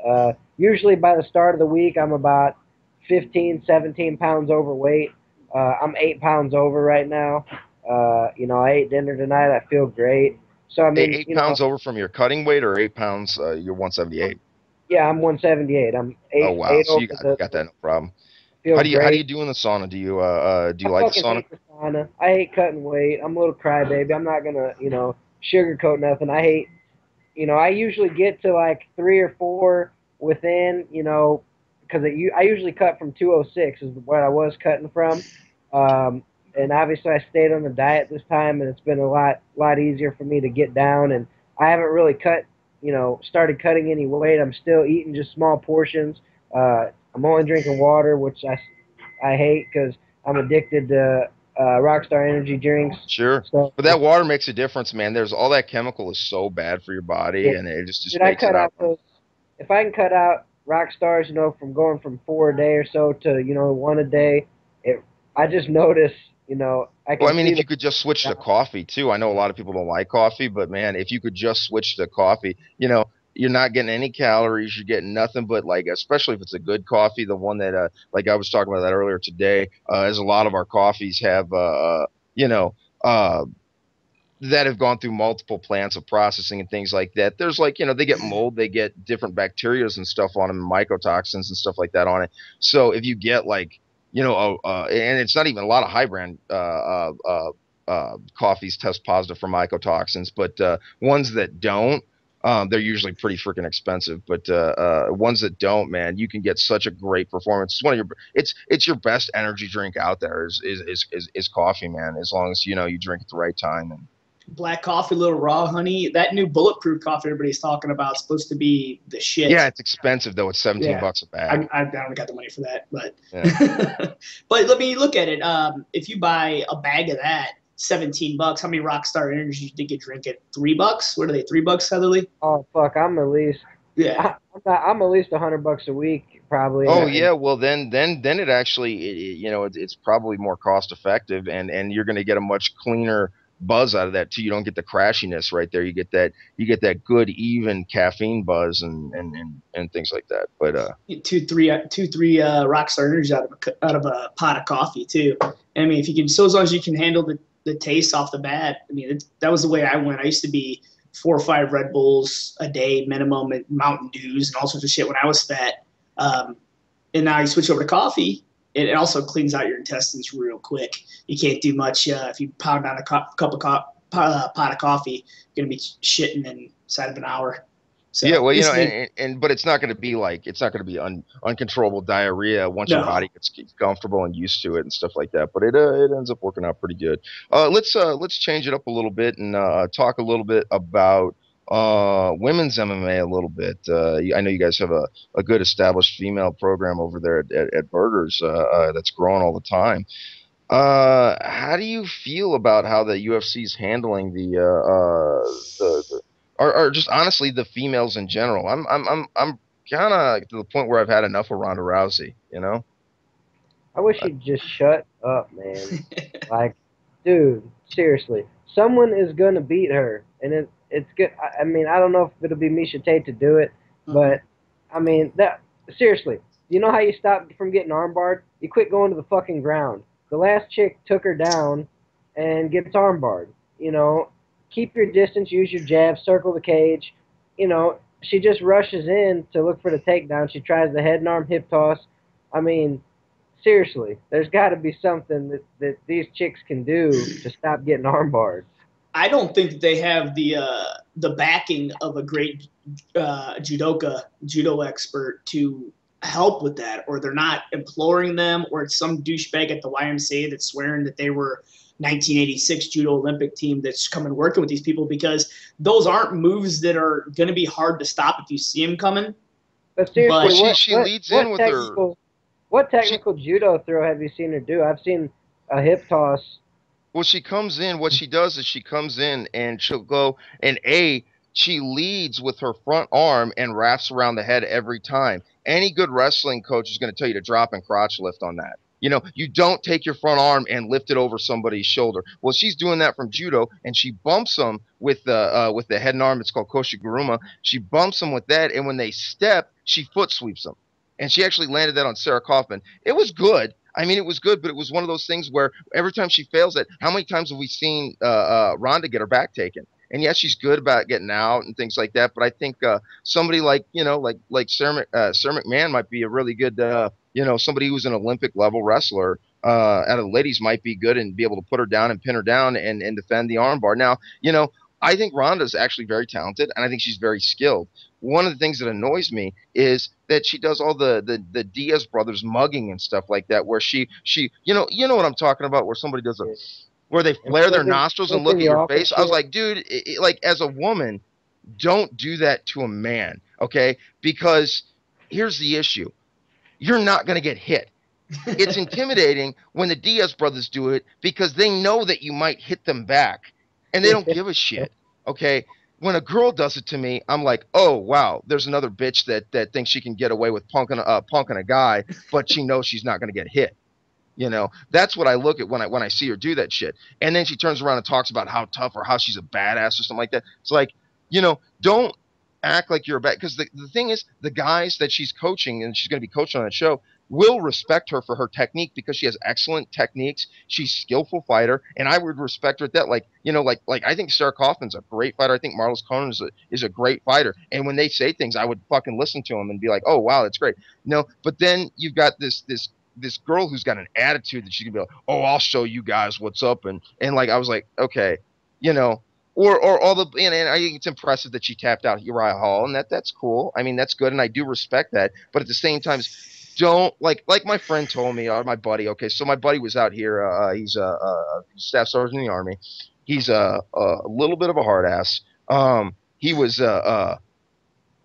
Usually by the start of the week, I'm about 15, 17 pounds overweight. I'm 8 pounds over right now. I ate dinner tonight. I feel great. So, I Eight, mean, eight pounds over from your cutting weight, or 8 pounds, you're 178? yeah, I'm 178. I'm Oh eight wow, eight so over you got that, no problem. feel How do you great. do in the sauna? Do you I like the fucking sauna? hate the sauna. I hate cutting weight. I'm a little crybaby. I'm not gonna, sugarcoat nothing. I usually get to like 3 or 4 within, because I usually cut from 206 is what I was cutting from. And obviously I stayed on the diet this time, and it's been a lot easier for me to get down. And I haven't really started cutting any weight. I'm still eating just small portions. I'm only drinking water, which I hate because I'm addicted to Rockstar energy drinks. Sure, So but that water makes a difference, man. There's all that chemical is so bad for your yeah, body, and it just dude, I makes it cut out. out those. If I can cut out rock stars, from going from 4 a day or so to one a day, I just notice, I Well, I can mean, see if the. you could just switch to coffee too. I know a lot of people don't like coffee, but man, if you could just switch to coffee, you're not getting any calories. You're getting nothing but, like, especially if it's a good coffee, the one that, like I was talking about that earlier today, as a lot of our coffees have, you know, uh, that have gone through multiple plants of processing and things like that. There's, like, they get mold, they get different bacterias and stuff on them, mycotoxins and stuff like that on it. So if you get, like, and it's not even a lot of high brand coffees test positive for mycotoxins, but ones that don't, they're usually pretty freaking expensive. But ones that don't, man, you can get such a great performance. It's your best energy drink out there is coffee, man. As long as you drink at the right time. And Black coffee, little raw honey. That new bulletproof coffee everybody's talking about is supposed to be the yeah, shit. it's expensive though. It's 17 Yeah, bucks a bag. I don't got the money for that, but Yeah. but let me look at it. If you buy a bag of that, $17. How many Rockstar Energy do you think you drink it? $3? What are they? $3, Heatherly? Oh fuck! I'm at least. Yeah. I'm at least $100 a week probably, Oh and yeah, well then it actually it's probably more cost effective, and you're going to get a much cleaner buzz out of that too. You don't get the crashiness right there. You get that good even caffeine buzz and things like that. But Two, three Rockstar Energy out of a pot of coffee too. And I mean, if you can, so as long as you can handle the taste off the bat. I mean, that was the way I went. I used to be 4 or 5 Red Bulls a day minimum, and Mountain Dews and all sorts of shit when I was fat. Um, and now you switch over to coffee. It also cleans out your intestines real quick. You can't do much if you pound down a cup of pot of coffee. You're gonna be shitting inside of an hour. yeah, So well, just and but it's not going to be uncontrollable diarrhea once your no. body gets comfortable and used to it and stuff like that. But it ends up working out pretty good. Let's change it up a little bit and talk a little bit about women's MMA a little bit. I know you guys have a good established female program over there at Burgers that's growing all the time. How do you feel about how the UFC is handling the or just honestly the females in general? I'm kind of to the point where I've had enough of Ronda Rousey. I wish Uh, you'd just shut up, man. Like, dude, seriously, someone is gonna beat her, and it's good. I mean, I don't know if it'll be Misha Tate to do it, Mm-hmm. but I mean that seriously. You know how you stop from getting armbarred? You quit going to the fucking ground. The last chick took her down and gets armbarred. Keep your distance, use your jab, circle the cage. You know, she just rushes in to look for the takedown. She tries the head and arm hip toss. I mean, seriously, there's got to be something that these chicks can do to stop getting armbarred. I don't think that they have the backing of a great judo expert to help with that, or they're not imploring them, or it's some douchebag at the YMCA that's swearing that they were 1986 judo Olympic team that's coming working with these people, because those aren't moves that are going to be hard to stop if you see them coming. But seriously, But she leads in with her. What technical judo throw have you seen her do? I've seen a hip toss. Well, she comes in. What she does is she comes in and she'll go and she leads with her front arm and wraps around the head every time. Any good wrestling coach is going to tell you to drop and crotch lift on that. You know, you don't take your front arm and lift it over somebody's shoulder. Well, she's doing that from judo, and she bumps them with the head and arm. It's called koshiguruma. She bumps them with that, and when they step, she foot sweeps them. And she actually landed that on Sarah Kaufman. It was good. I mean, it was good, but it was one of those things where every time she fails it, how many times have we seen Ronda get her back taken? And yes, she's good about getting out and things like that. But I think somebody like Sarah McMahon might be a really good somebody who's an Olympic level wrestler out of the ladies might be good and be able to put her down and pin her down and defend the armbar. Now, I think Ronda's actually very talented, and I think she's very skilled. One of the things that annoys me is that she does all the Diaz brothers mugging and stuff like that, where she you know what I'm talking about, where somebody does where they flare their nostrils and look at your face. I was like, dude, like as a woman, don't do that to a man, okay? Because here's the issue. You're not going to get hit. It's intimidating when the Diaz brothers do it because they know that you might hit them back, and they don't give a shit, okay? When a girl does it to me, I'm like, oh, wow, there's another bitch that thinks she can get away with punking a guy, but she knows she's not going to get hit. That's what I look at when I see her do that shit. And then she turns around and talks about how tough or how she's a badass or something like that. It's like, don't act like you're a bad, because the thing is, the guys that she's coaching and she's going to be coaching on that show will respect her for her technique because she has excellent techniques. She's a skillful fighter, and I would respect her at that. Like I think Sarah Kaufman's a great fighter. I think Marlos Conan is a great fighter. And when they say things, I would fucking listen to them and be like, oh wow, that's great. But then you've got this girl who's got an attitude that she can be like, oh, I'll show you guys what's up, and like I was like, okay, or all the, and I think it's impressive that she tapped out Uriah Hall, and that's cool. I mean, that's good, and I do respect that. But at the same time, don't like my friend told me, or my buddy. Okay, so my buddy was out here. He's a staff sergeant in the Army. He's a little bit of a hard ass. He was I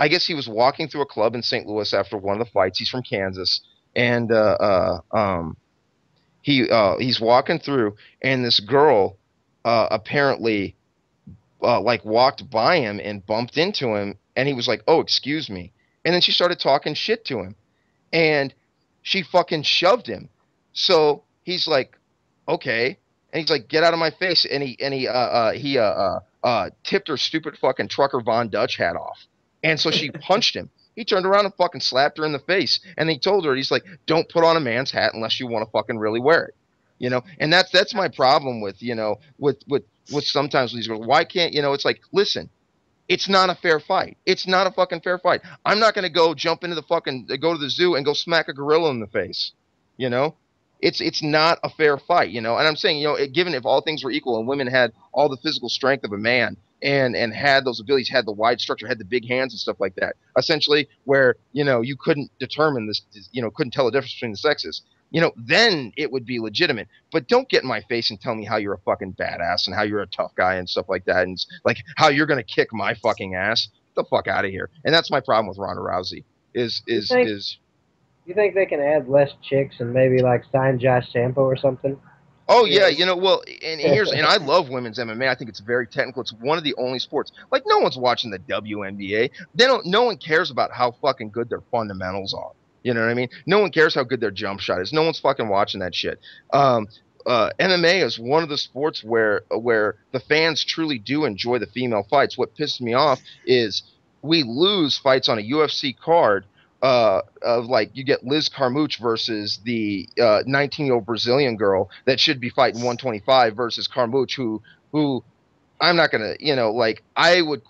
guess he was walking through a club in St. Louis after one of the fights. He's from Kansas, and he's walking through, and this girl apparently walked by him and bumped into him, and he was like, oh, excuse me. And then she started talking shit to him, and she fucking shoved him. So he's like, okay. And he's like, get out of my face. And he tipped her stupid fucking trucker Von Dutch hat off. And so she punched him. He turned around and fucking slapped her in the face. And he told her, he's like, don't put on a man's hat unless you want to fucking really wear it. And that's my problem with, with sometimes these girls. Why can't, it's like, listen, it's not a fair fight. It's not a fucking fair fight. I'm not going to go jump into go to the zoo and go smack a gorilla in the face. It's not a fair fight, and I'm saying, given if all things were equal and women had all the physical strength of a man and had those abilities, had the wide structure, had the big hands and stuff like that, essentially where, you couldn't determine this, couldn't tell the difference between the sexes, then it would be legitimate. But don't get in my face and tell me how you're a fucking badass and how you're a tough guy and stuff like that. And like how you're going to kick my fucking ass. Get the fuck out of here. And that's my problem with Ronda Rousey You think they can add less chicks and maybe like sign Josh Sampo or something? Oh yeah, well, and I love women's MMA. I think it's very technical. It's one of the only sports. Like no one's watching the WNBA. No one cares about how fucking good their fundamentals are. You know what I mean? No one cares how good their jump shot is. No one's fucking watching that shit. MMA is one of the sports where the fans truly do enjoy the female fights. What pisses me off is we lose fights on a UFC card of like you get Liz Carmouche versus the 19-year-old Brazilian girl that should be fighting 125 versus Carmouche who I'm not gonna, like I would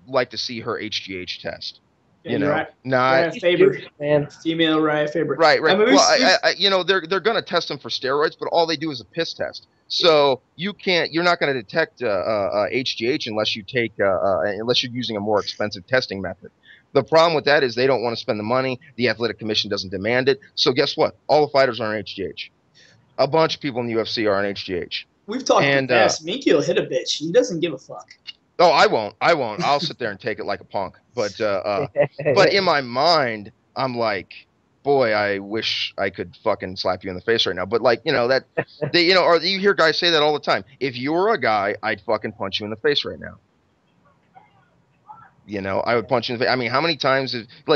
like to see her HGH test. Yeah, you're right. Not Ryan Faber, man. female Ryan Faber. right. I mean, Well, they're gonna test them for steroids, but all they do is a piss test. So you're not gonna detect HGH unless you take unless you're using a more expensive testing method. The problem with that is they don't want to spend the money. The athletic commission doesn't demand it. So guess what? All the fighters are on HGH. A bunch of people in the UFC are on HGH. We've talked in the past. Minky will hit a bitch. He doesn't give a fuck. Oh, I won't. I'll sit there and take it like a punk. But in my mind, I'm like, boy, I wish I could fucking slap you in the face right now. But like, that or you hear guys say that all the time. If you were a guy, I'd fucking punch you in the face right now. I would punch you in the face. I mean, how many times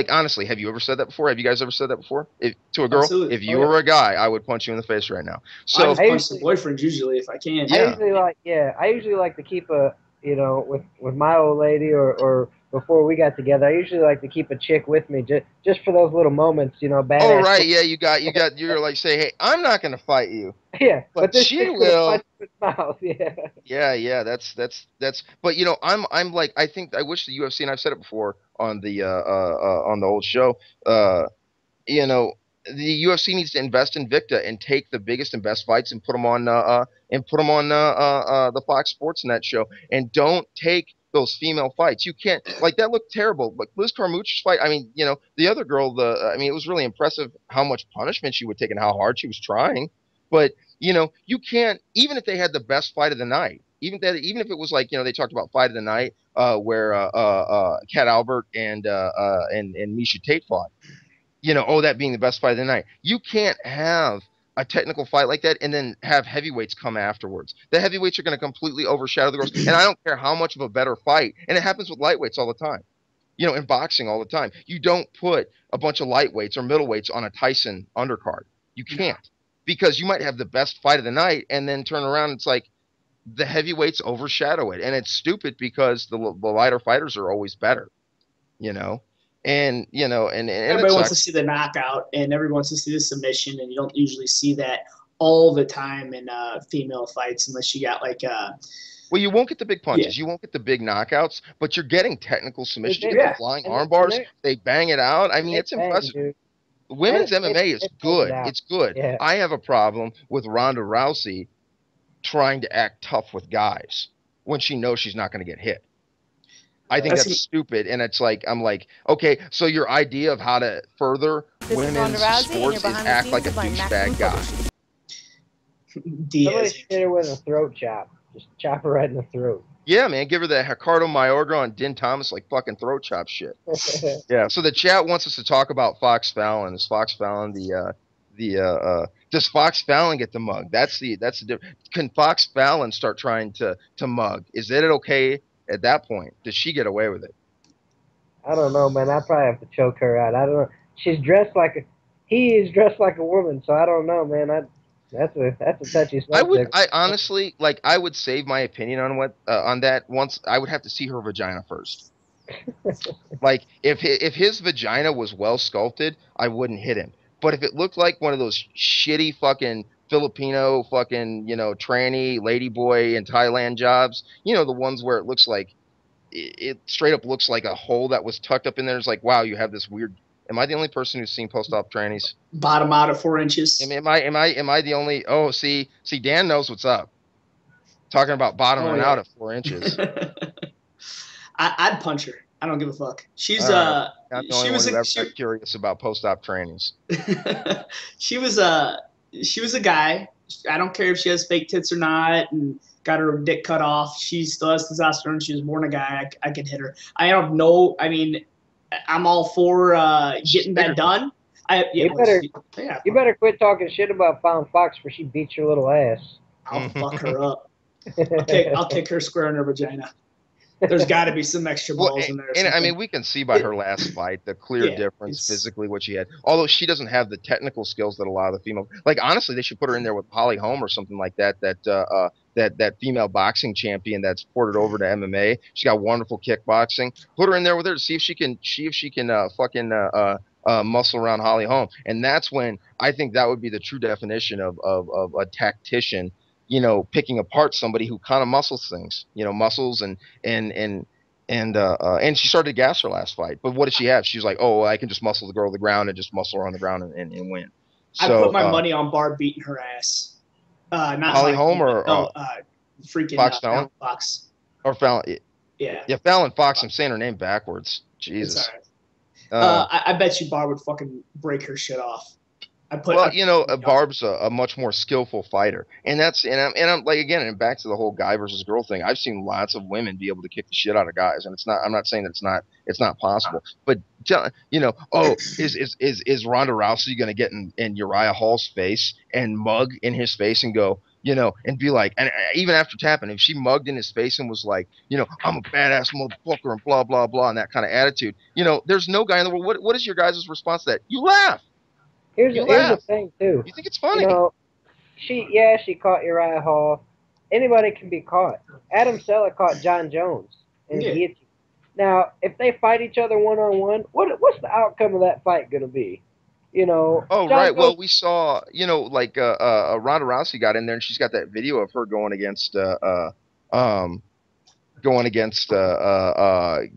honestly, have you ever said that before? Have you guys ever said that before? To a girl? Absolutely. If you were a guy, I would punch you in the face right now. So I punch the boyfriends usually if I can. Yeah. I usually like to keep with my old lady or before we got together, I usually like to keep a chick with me just for those little moments, badass. Oh right, yeah, you're like say, hey, I'm not gonna fight you. Yeah, but this she will. Mouth. Yeah. Yeah, that's. But I'm like, I wish the UFC, and I've said it before on the old show. The UFC needs to invest in Victa and take the biggest and best fights and put them on the Fox Sports Net show, and don't take those female fights. You can't, like, that looked terrible. Like Liz Carmouche's fight, I mean, the other girl, it was really impressive how much punishment she would take and how hard she was trying. But you can't, even if they had the best fight of the night, even if it was like, they talked about fight of the night where Kat Albert and Miesha Tate fought. That being the best fight of the night. You can't have a technical fight like that and then have heavyweights come afterwards. The heavyweights are going to completely overshadow the girls. And I don't care how much of a better fight. And it happens with lightweights all the time. In boxing all the time. You don't put a bunch of lightweights or middleweights on a Tyson undercard. You can't. Because you might have the best fight of the night and then turn around and it's like the heavyweights overshadow it. And it's stupid because the lighter fighters are always better. And everybody wants to see the knockout, and everyone wants to see the submission, and you don't usually see that all the time in female fights unless you got like. Well, you won't get the big punches, you won't get the big knockouts, but you're getting technical submissions. You get flying arm bars. They bang it out. I mean, it's impressive. Dude. Women's MMA is good. It's good. Yeah. I have a problem with Ronda Rousey trying to act tough with guys when she knows she's not going to get hit. I think that's stupid, and it's like, I'm like, okay, so your idea of how to further women's sports is act like a douchebag guy. Somebody hit her with a throat chop. Just chop her right in the throat. Yeah, man, give her the Ricardo Mayorga and Din Thomas like fucking throat chop shit. Yeah, so the chat wants us to talk about Fox Fallon. Is Fox Fallon does Fox Fallon get the mug? That's the difference. Can Fox Fallon start trying to mug? Is it okay? At that point, does she get away with it? I don't know, man. I probably have to choke her out. I don't know. He is dressed like a woman, so I don't know, man. That's a touchy subject. I honestly, I would save my opinion on that once. I would have to see her vagina first. Like, if his vagina was well sculpted, I wouldn't hit him. But if it looked like one of those shitty fucking Filipino fucking, tranny ladyboy in Thailand jobs, the ones where it looks like it straight up looks like a hole that was tucked up in there. It's like, wow, you have this weird. Am I the only person who's seen post-op trannies? Bottom out at 4 inches. Am I the only? Oh, see, Dan knows what's up. Talking about bottoming out at 4 inches. I'd punch her. I don't give a fuck. She's not the only one who ever got curious about post-op trannies. She was a guy. I don't care if she has fake tits or not and got her dick cut off. She still has testosterone. She was born a guy. I could hit her. I don't know. I mean, I'm all for getting that done. You better quit talking shit about Fallon Fox before she beats your little ass. I'll fuck her up. I'll kick her square in her vagina. There's got to be some extra balls in there. And I mean, we can see by her last fight the clear difference physically what she had. Although she doesn't have the technical skills that a lot of the female. Like, honestly, they should put her in there with Holly Holm or something like that. That female boxing champion that's ported over to MMA. She's got wonderful kickboxing. Put her in there with her to see if she can muscle around Holly Holm. And that's when I think that would be the true definition of a tactician. picking apart somebody who kind of muscles things, muscles and she started to gas her last fight. But what did she have? She was like, oh, I can just muscle the girl to the ground and just muscle her on the ground and win. I put So my money on Barb beating her ass. Not Holly Holly Holm or no, freaking Fox Fallon? Fox. Or Fallon? Yeah. Yeah, Fallon Fox. I'm saying her name backwards. It's Jesus. all right. I bet you Barb would fucking break her shit off. Barb's a much more skillful fighter, and I'm like, again, and back to the whole guy versus girl thing. I've seen lots of women be able to kick the shit out of guys, and I'm not saying that it's not possible, but is Ronda Rousey going to get in Uriah Hall's face and mug in his face and go, and be like, and even after tapping, if she mugged in his face and was like, I'm a badass motherfucker and blah blah blah, and that kind of attitude, there's no guy in the world. What is your guys' response to that? You laugh. Here's the thing too. You think it's funny? She caught Uriah Hall. Anybody can be caught. Adam Sella caught John Jones and guillotine. Now, if they fight each other one-on-one, what's the outcome of that fight going to be? Oh, John right. Jones, well, we saw, Ronda Rousey got in there, and she's got that video of her going against Gegard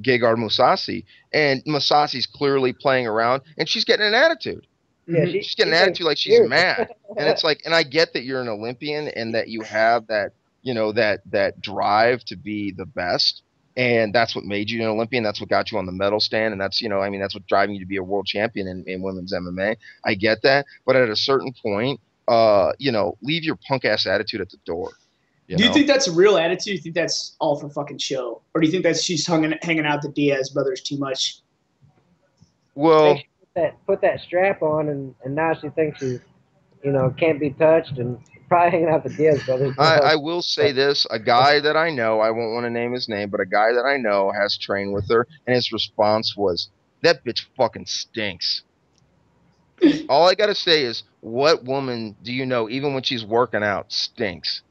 Mousasi, and Mousasi's clearly playing around, and she's getting an attitude. Yeah, she's getting an attitude like she's mad, and it's like, and I get that you're an Olympian and that you have that, that drive to be the best, and that's what made you an Olympian. That's what got you on the medal stand, and that's, that's what driving you to be a world champion in women's MMA. I get that, but at a certain point, leave your punk ass attitude at the door. Do you think that's a real attitude? Do you think that's all for fucking show, or do you think that she's hanging out the Diaz brothers too much? Well. Put that strap on, and now she thinks she's, can't be touched, and probably hanging out the Diaz brothers. I will say this: a guy that I know, I won't want to name his name, but a guy that I know has trained with her, and his response was, "That bitch fucking stinks." All I gotta say is, what woman do you know, even when she's working out, stinks?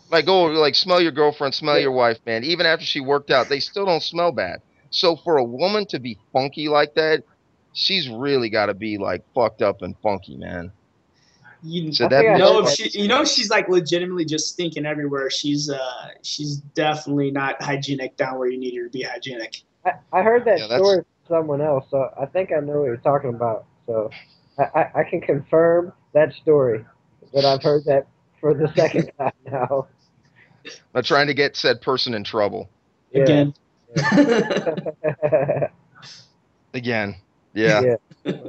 Smell your girlfriend, smell your wife, man. Even after she worked out, they still don't smell bad. So for a woman to be funky like that, she's really got to be like fucked up and funky, man. She's like legitimately just stinking everywhere. She's definitely not hygienic down where you need her to be hygienic. I heard that story from someone else, so I think I know what you're talking about. So I can confirm that story, but I've heard that for the second time now. I'm trying to get said person in trouble. Yeah. Again. Again. Yeah.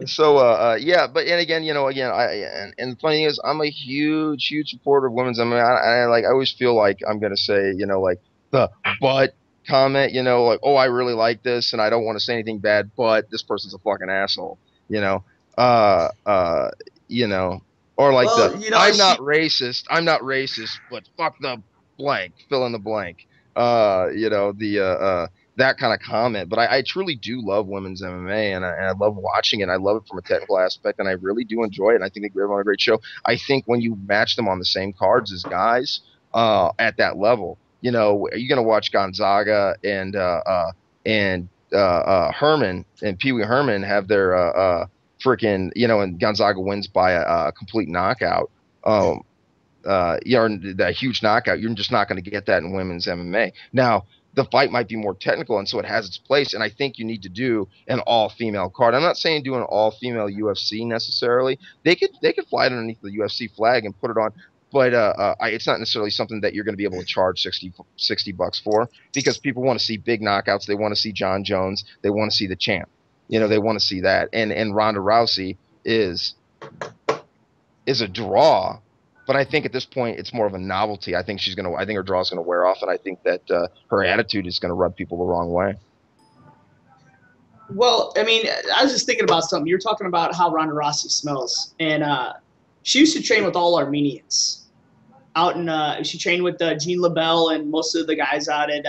So, but again, and the funny thing is, I'm a huge supporter of women's MMA. I always feel like I'm gonna say, like the but comment, like, oh, I really like this, and I don't want to say anything bad, but this person's a fucking asshole, or like I'm not racist, but fuck the blank, fill in the blank. That kind of comment. But I truly do love women's MMA, and I love watching it. I love it from a technical aspect, and I really do enjoy it. And I think they're on a great show. I think when you match them on the same cards as guys at that level, you're going to watch Gonzaga and Herman and Pee Wee Herman have their and Gonzaga wins by a complete knockout. That huge knockout, you're just not going to get that in women's MMA. Now, the fight might be more technical, and so it has its place, and I think you need to do an all-female card. I'm not saying do an all-female UFC necessarily. They could fly it underneath the UFC flag and put it on, but it's not necessarily something that you're going to be able to charge $60 for, because people want to see big knockouts. They want to see John Jones. They want to see the champ. They want to see that. And Ronda Rousey is a draw. But I think at this point it's more of a novelty. I think her draw is gonna wear off, and I think that her attitude is gonna rub people the wrong way. Well, I mean, I was just thinking about something. You're talking about how Ronda Rousey smells, and she used to train with all Armenians. She trained with Jean LaBelle and most of the guys out at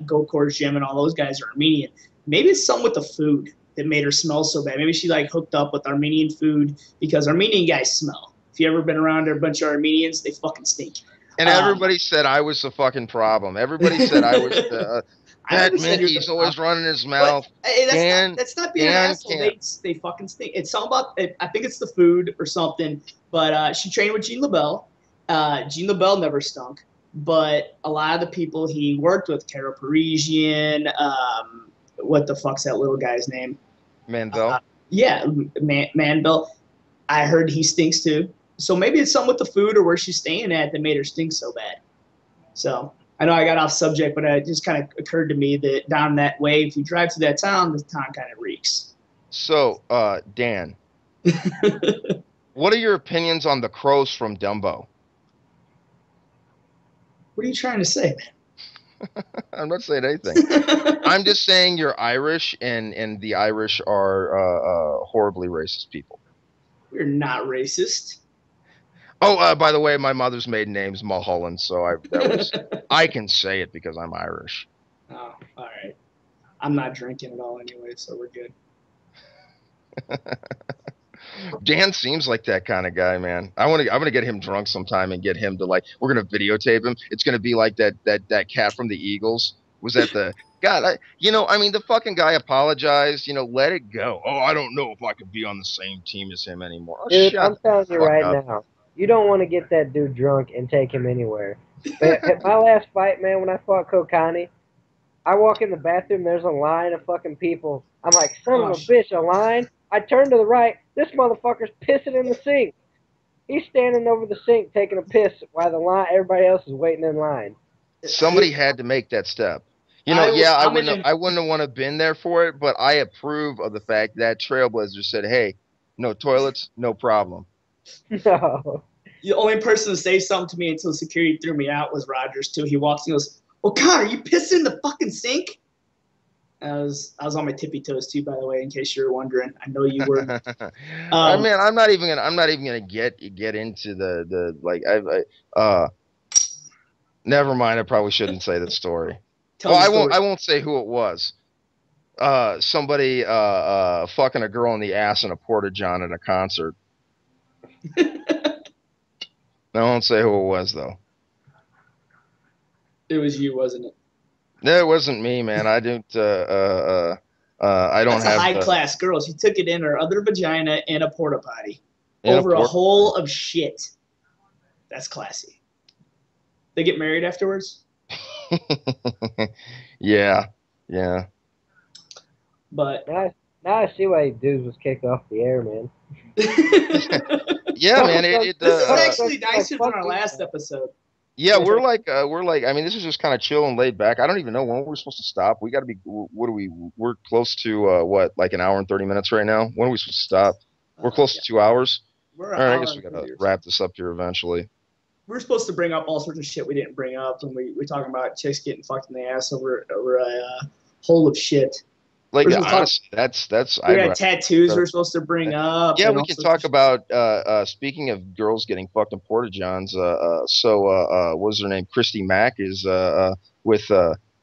Gokor's gym, and all those guys are Armenian. Maybe it's something with the food that made her smell so bad. Maybe she like hooked up with Armenian food, because Armenian guys smell. If you ever been around a bunch of Armenians, they fucking stink. And everybody said I was the fucking problem. Everybody said I was that Mickey's always running his mouth. That's not being an asshole. They fucking stink. It's something about I think it's the food or something. But she trained with Jean LaBelle, Gene LaBelle never stunk, but a lot of the people he worked with, Carol Parisian, what the fuck's that little guy's name? Manvel. Yeah, Manville. I heard he stinks too. So maybe it's something with the food or where she's staying at that made her stink so bad. So I know I got off subject, but it just kind of occurred to me that down that way, if you drive through that town, the town kind of reeks. So, Dan, what are your opinions on the crows from Dumbo? What are you trying to say, I'm not saying anything. I'm just saying you're Irish, and the Irish are horribly racist people. We're not racist. Oh, by the way, my mother's maiden name's Mulholland, so I can say it because I'm Irish. Oh, all right. I'm not drinking at all anyway, so we're good. Dan seems like that kind of guy, man. I'm gonna get him drunk sometime and get him to we're gonna videotape him. It's gonna be like that cat from the Eagles was at the God. I mean, the fucking guy apologized. Let it go. Oh, I don't know if I could be on the same team as him anymore. Oh, Dude, I'm telling you right up. now, you don't want to get that dude drunk and take him anywhere. But at my last fight, man, when I fought Kokani, I walk in the bathroom, there's a line of fucking people. I'm like, son of a bitch, a line? I turn to the right, this motherfucker's pissing in the sink. He's standing over the sink taking a piss while everybody else is waiting in line. Somebody had to make that step. I wouldn't want to have been there for it, but I approve of the fact that Trailblazer said, hey, no toilets, no problem. No. The only person to say something to me until security threw me out was Rogers, too. He walks and goes, "Oh, Connor, you pissed in the fucking sink?" I was on my tippy toes too, by the way, in case you were wondering. I know you were. I mean, I'm not even gonna get into the never mind. I probably shouldn't say the story. I won't say who it was. Somebody fucking a girl in the ass in a porta-john at a concert. I won't say who it was though. It was you, wasn't it? No, it wasn't me, man. I don't. I don't That's have. A high-class girl. She took it in her other vagina in a porta potty over a hole of shit. That's classy. They get married afterwards. Yeah. But now I see why dudes was kicked off the air, man. Yeah, man. This is actually nicer than our last episode. Yeah, we're like. I mean, this is just kind of chill and laid back. I don't even know when we're supposed to stop. We got to be. We're close to what, like an hour and 30 minutes right now. When are we supposed to stop? We're close to 2 hours. All right, I guess we gotta wrap this up here eventually. We're supposed to bring up all sorts of shit we didn't bring up when we talking about chicks getting fucked in the ass over a hole of shit. Like, honestly, that's. We got tattoos we're supposed to bring up. Yeah, we can talk about. Speaking of girls getting fucked in porta johns. What's her name? Christy Mack is with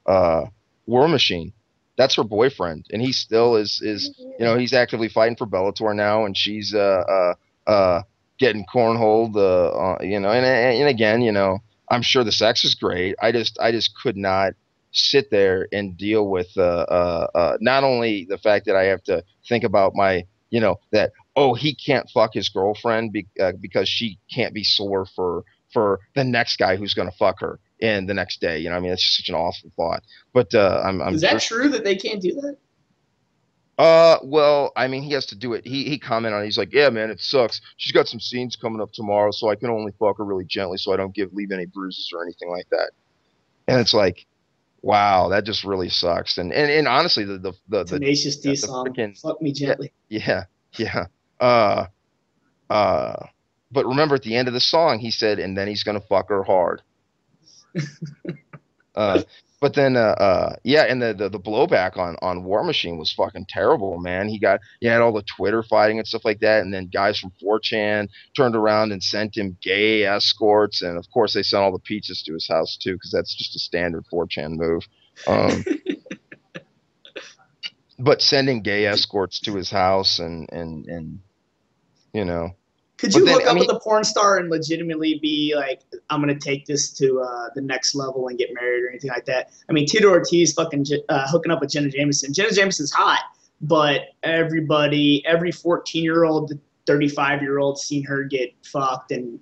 War Machine. That's her boyfriend, and he still is. He's actively fighting for Bellator now, and she's getting cornholed. And again, I'm sure the sex is great. I just could not sit there and deal with not only the fact that I have to think about my that he can't fuck his girlfriend because she can't be sore for the next guy who's going to fuck her in the next day. I mean, it's just such an awful thought. But is that true that they can't do that? Well, I mean, he has to do it. He commented on it. He's like, yeah, man, it sucks. She's got some scenes coming up tomorrow, so I can only fuck her really gently so I don't leave any bruises or anything like that. And it's like, wow, that just really sucks. And honestly, the Tenacious D song, "Fuck Me Gently." Yeah. But remember, at the end of the song, he said, and then he's gonna fuck her hard. But then, and the blowback on War Machine was fucking terrible, man. He had all the Twitter fighting and stuff like that, and then guys from 4chan turned around and sent him gay escorts, and of course they sent all the pizzas to his house too, because that's just a standard 4chan move. But sending gay escorts to his house and Could you hook up with a porn star and legitimately be like, I'm going to take this to the next level and get married or anything like that? I mean, Tito Ortiz fucking hooking up with Jenna Jameson. Jenna Jameson's hot, but every 14-year-old, 35-year-old seen her get fucked and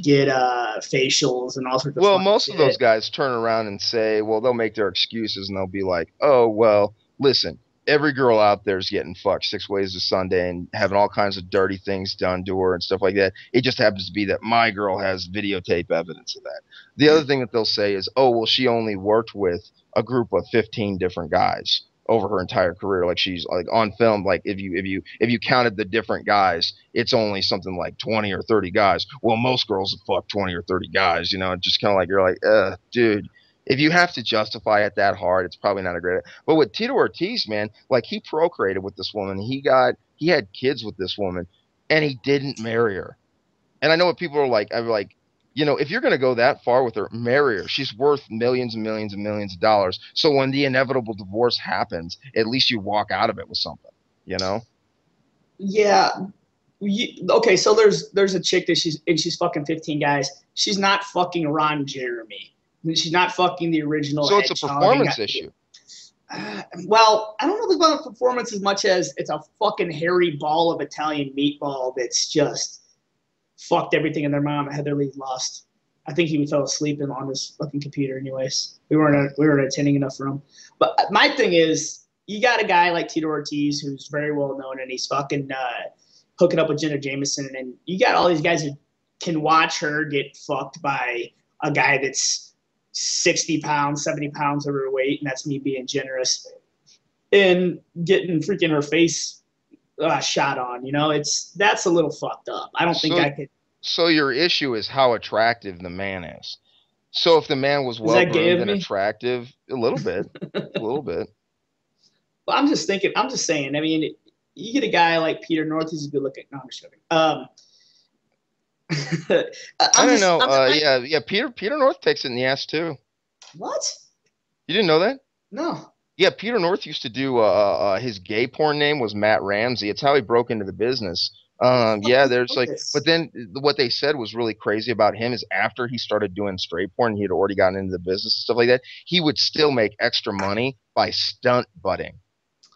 get facials and all sorts of Well, fun most of those shit. guys turn around and say, well, they'll make their excuses and they'll be like, oh, well, listen, every girl out there is getting fucked 6 ways to Sunday and having all kinds of dirty things done to her and stuff like that. It just happens to be that my girl has videotape evidence of that. The other thing that they'll say is, oh, well, she only worked with a group of 15 different guys over her entire career. Like she's like on film, like if you counted the different guys, it's only something like 20 or 30 guys. Well, most girls have fucked 20 or 30 guys, you know, just kind of like, you're like, dude, if you have to justify it that hard, it's probably not a great. But with Tito Ortiz, man, like he procreated with this woman, he had kids with this woman, and he didn't marry her. And I know what people are like. I'm like, you know, if you're going to go that far with her, marry her. She's worth millions and millions and millions of dollars. So when the inevitable divorce happens, at least you walk out of it with something, you know? Yeah. Okay, so there's a chick that she's fucking 15 guys. She's not fucking Ron Jeremy. She's not fucking the original. So it's a performance issue. Well, I don't know about performance as much as it's a fucking hairy ball of Italian meatball that's just fucked everything in their mom. Heatherly lost. I think he fell asleep on his fucking computer. Anyways, we weren't attending enough for him. But my thing is, you got a guy like Tito Ortiz who's very well known, and he's fucking hooking up with Jenna Jameson, and you got all these guys who can watch her get fucked by a guy that's 60 pounds, 70 pounds overweight, and that's me being generous, and getting freaking her face shot on. You know, that's a little fucked up. I don't think I could. So your issue is how attractive the man is. So if the man was well groomed and attractive, a little bit, a little bit. Well, I'm just saying. I mean, you get a guy like Peter North, he's a good looking. No, I'm just joking. I don't know. Yeah. Peter North takes it in the ass too. What? You didn't know that? No. Yeah, Peter North used to do. His gay porn name was Matt Ramsey. It's how he broke into the business. There's like, but then what they said was really crazy about him is after he started doing straight porn, he had already gotten into the business and stuff like that. He would still make extra money by stunt butting.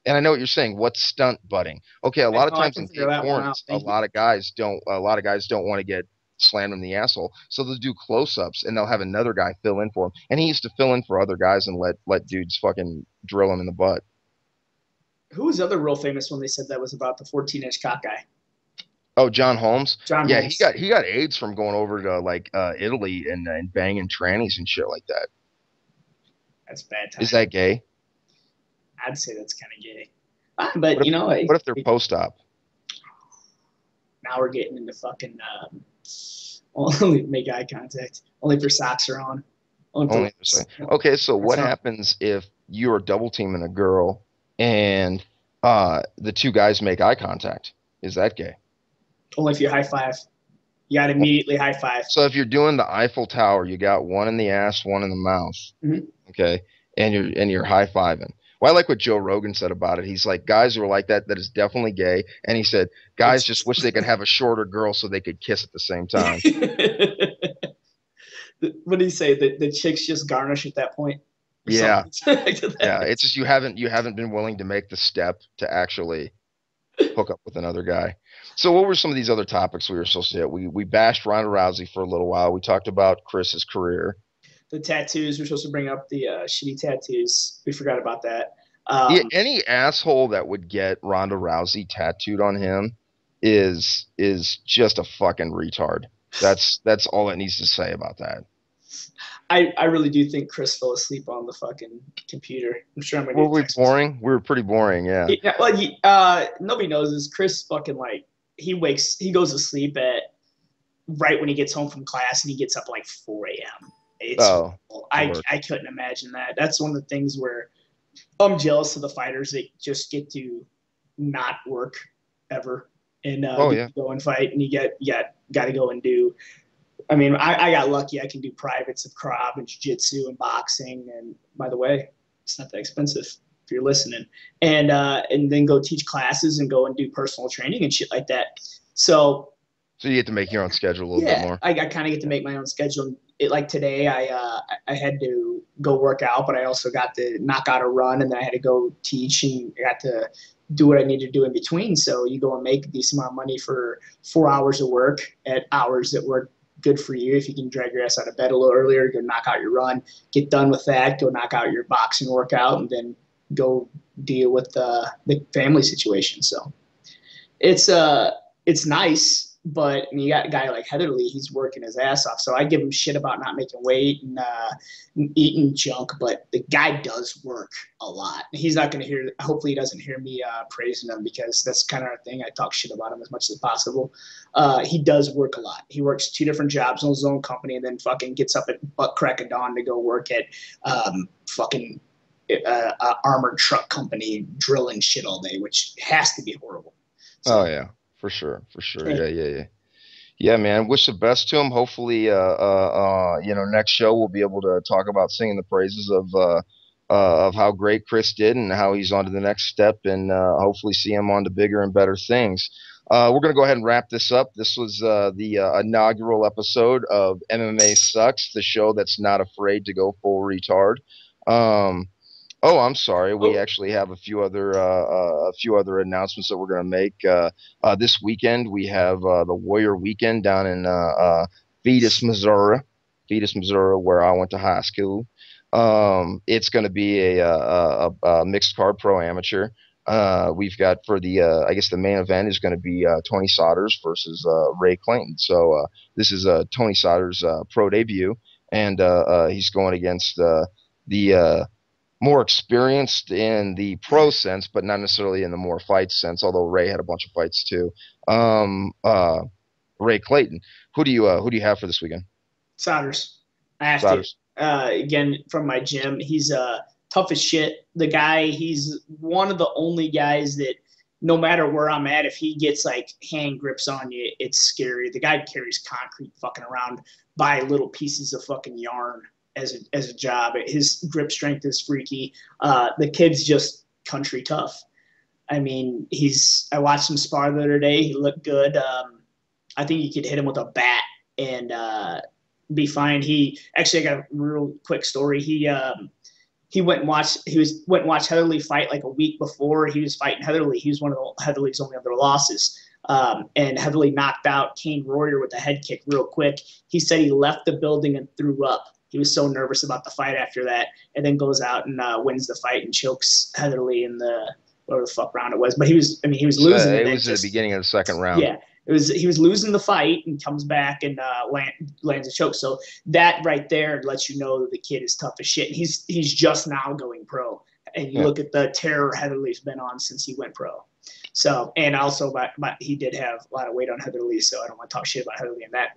And I know what you're saying. What's stunt butting? Okay, a lot of times in gay porn, a lot of guys don't want to get slammed in the asshole, so they'll do close-ups and they'll have another guy fill in for him. And he used to fill in for other guys and let dudes fucking drill him in the butt. Who was the other real famous one they said that was about the 14-inch cock guy? Oh, John Holmes. Holmes. He got AIDS from going over to like Italy and banging trannies and shit like that. That's bad time. Is that gay? I'd say that's kind of gay. But what if they're post-op? Now we're getting into fucking only make eye contact. Only if your socks are on. Okay, so what happens if you're double teaming a girl and the two guys make eye contact? Is that gay? Only if you high five. You got to immediately high five. So if you're doing the Eiffel Tower, you got one in the ass, one in the mouth. Mm-hmm. Okay, and you're high fiving. Well, I like what Joe Rogan said about it. He's like, guys who are like that is definitely gay. And he said, guys just wish they could have a shorter girl so they could kiss at the same time. What did he say? The chicks just garnish at that point? Yeah. Yeah. It's just you haven't been willing to make the step to actually hook up with another guy. So what were some of these other topics we were supposed to hit? We bashed Ronda Rousey for a little while. We talked about Chris's career. The tattoos. We're supposed to bring up the shitty tattoos. We forgot about that. Any asshole that would get Ronda Rousey tattooed on him is just a fucking retard. That's all it needs to say about that. I really do think Chris fell asleep on the fucking computer. I'm sure I'm gonna. Were we boring? We were pretty boring, yeah. Nobody knows this. Chris fucking he goes to sleep at right when he gets home from class, and he gets up like 4 a.m. I couldn't imagine that. That's one of the things where I'm jealous of the fighters that just get to not work ever and go and fight, and you got to go and do. I mean, I got lucky. I can do privates of Krav and jiu-jitsu and boxing. And by the way, it's not that expensive if you're listening. And then go teach classes and go and do personal training and shit like that. So you get to make your own schedule a little bit more. I kind of get to make my own schedule. Like today, I had to go work out, but I also got to knock out a run, and then I had to go teach and got to do what I needed to do in between. So you go and make a decent amount of money for 4 hours of work at hours that were good for you. If you can drag your ass out of bed a little earlier, go knock out your run, get done with that, go knock out your boxing workout, and then go deal with the family situation. So it's nice, but you got a guy like Heatherly, he's working his ass off. So I give him shit about not making weight and eating junk, but the guy does work a lot. He's not going to hear, hopefully he doesn't hear me praising him, because that's kind of our thing. I talk shit about him as much as possible. He does work a lot. He works 2 different jobs, owns his own company, and then fucking gets up at butt crack of dawn to go work at fucking armored truck company drilling shit all day, which has to be horrible. So, oh yeah, for sure. Yeah, man. Wish the best to him. Hopefully, next show we'll be able to talk about singing the praises of how great Chris did and how he's on to the next step, and hopefully see him on to bigger and better things. We're gonna go ahead and wrap this up. This was the inaugural episode of MMA Sucks, the show that's not afraid to go full retard. Oh, I'm sorry. We actually have a few other announcements that we're going to make. This weekend we have the Warrior Weekend down in Vetus, Missouri, where I went to high school. It's going to be a mixed card pro amateur. We've got for the I guess the main event is going to be Tony Sodders versus Ray Clayton. So this is Tony Sodders' pro debut, and he's going against the more experienced in the pro sense, but not necessarily in the more fight sense, although Ray had a bunch of fights too. Ray Clayton. Who do you have for this weekend? Sodders. I have Sodders. To. Again, from my gym. He's tough as shit. The guy, he's one of the only guys that no matter where I'm at, if he gets like hand grips on you, it's scary. The guy carries concrete fucking around by little pieces of fucking yarn as a job. His grip strength is freaky. The kid's just country tough. I mean, I watched him spar the other day. He looked good. I think you could hit him with a bat and be fine. I got a real quick story. He went and watched Heatherly fight like a week before he was fighting Heatherly. He was one of Heatherly's only other losses. And Heatherly knocked out Kane Royer with a head kick real quick. He said he left the building and threw up. He was so nervous about the fight after that, and then goes out and wins the fight and chokes Heatherly in the whatever the fuck round it was. But he was losing. It was at the beginning of the second round. Yeah, he was losing the fight and comes back and lands a choke. So that right there lets you know that the kid is tough as shit. And he's just now going pro, and you look at the terror Heatherly's been on since he went pro. So, and also, but he did have a lot of weight on Heatherly, so I don't want to talk shit about Heatherly in that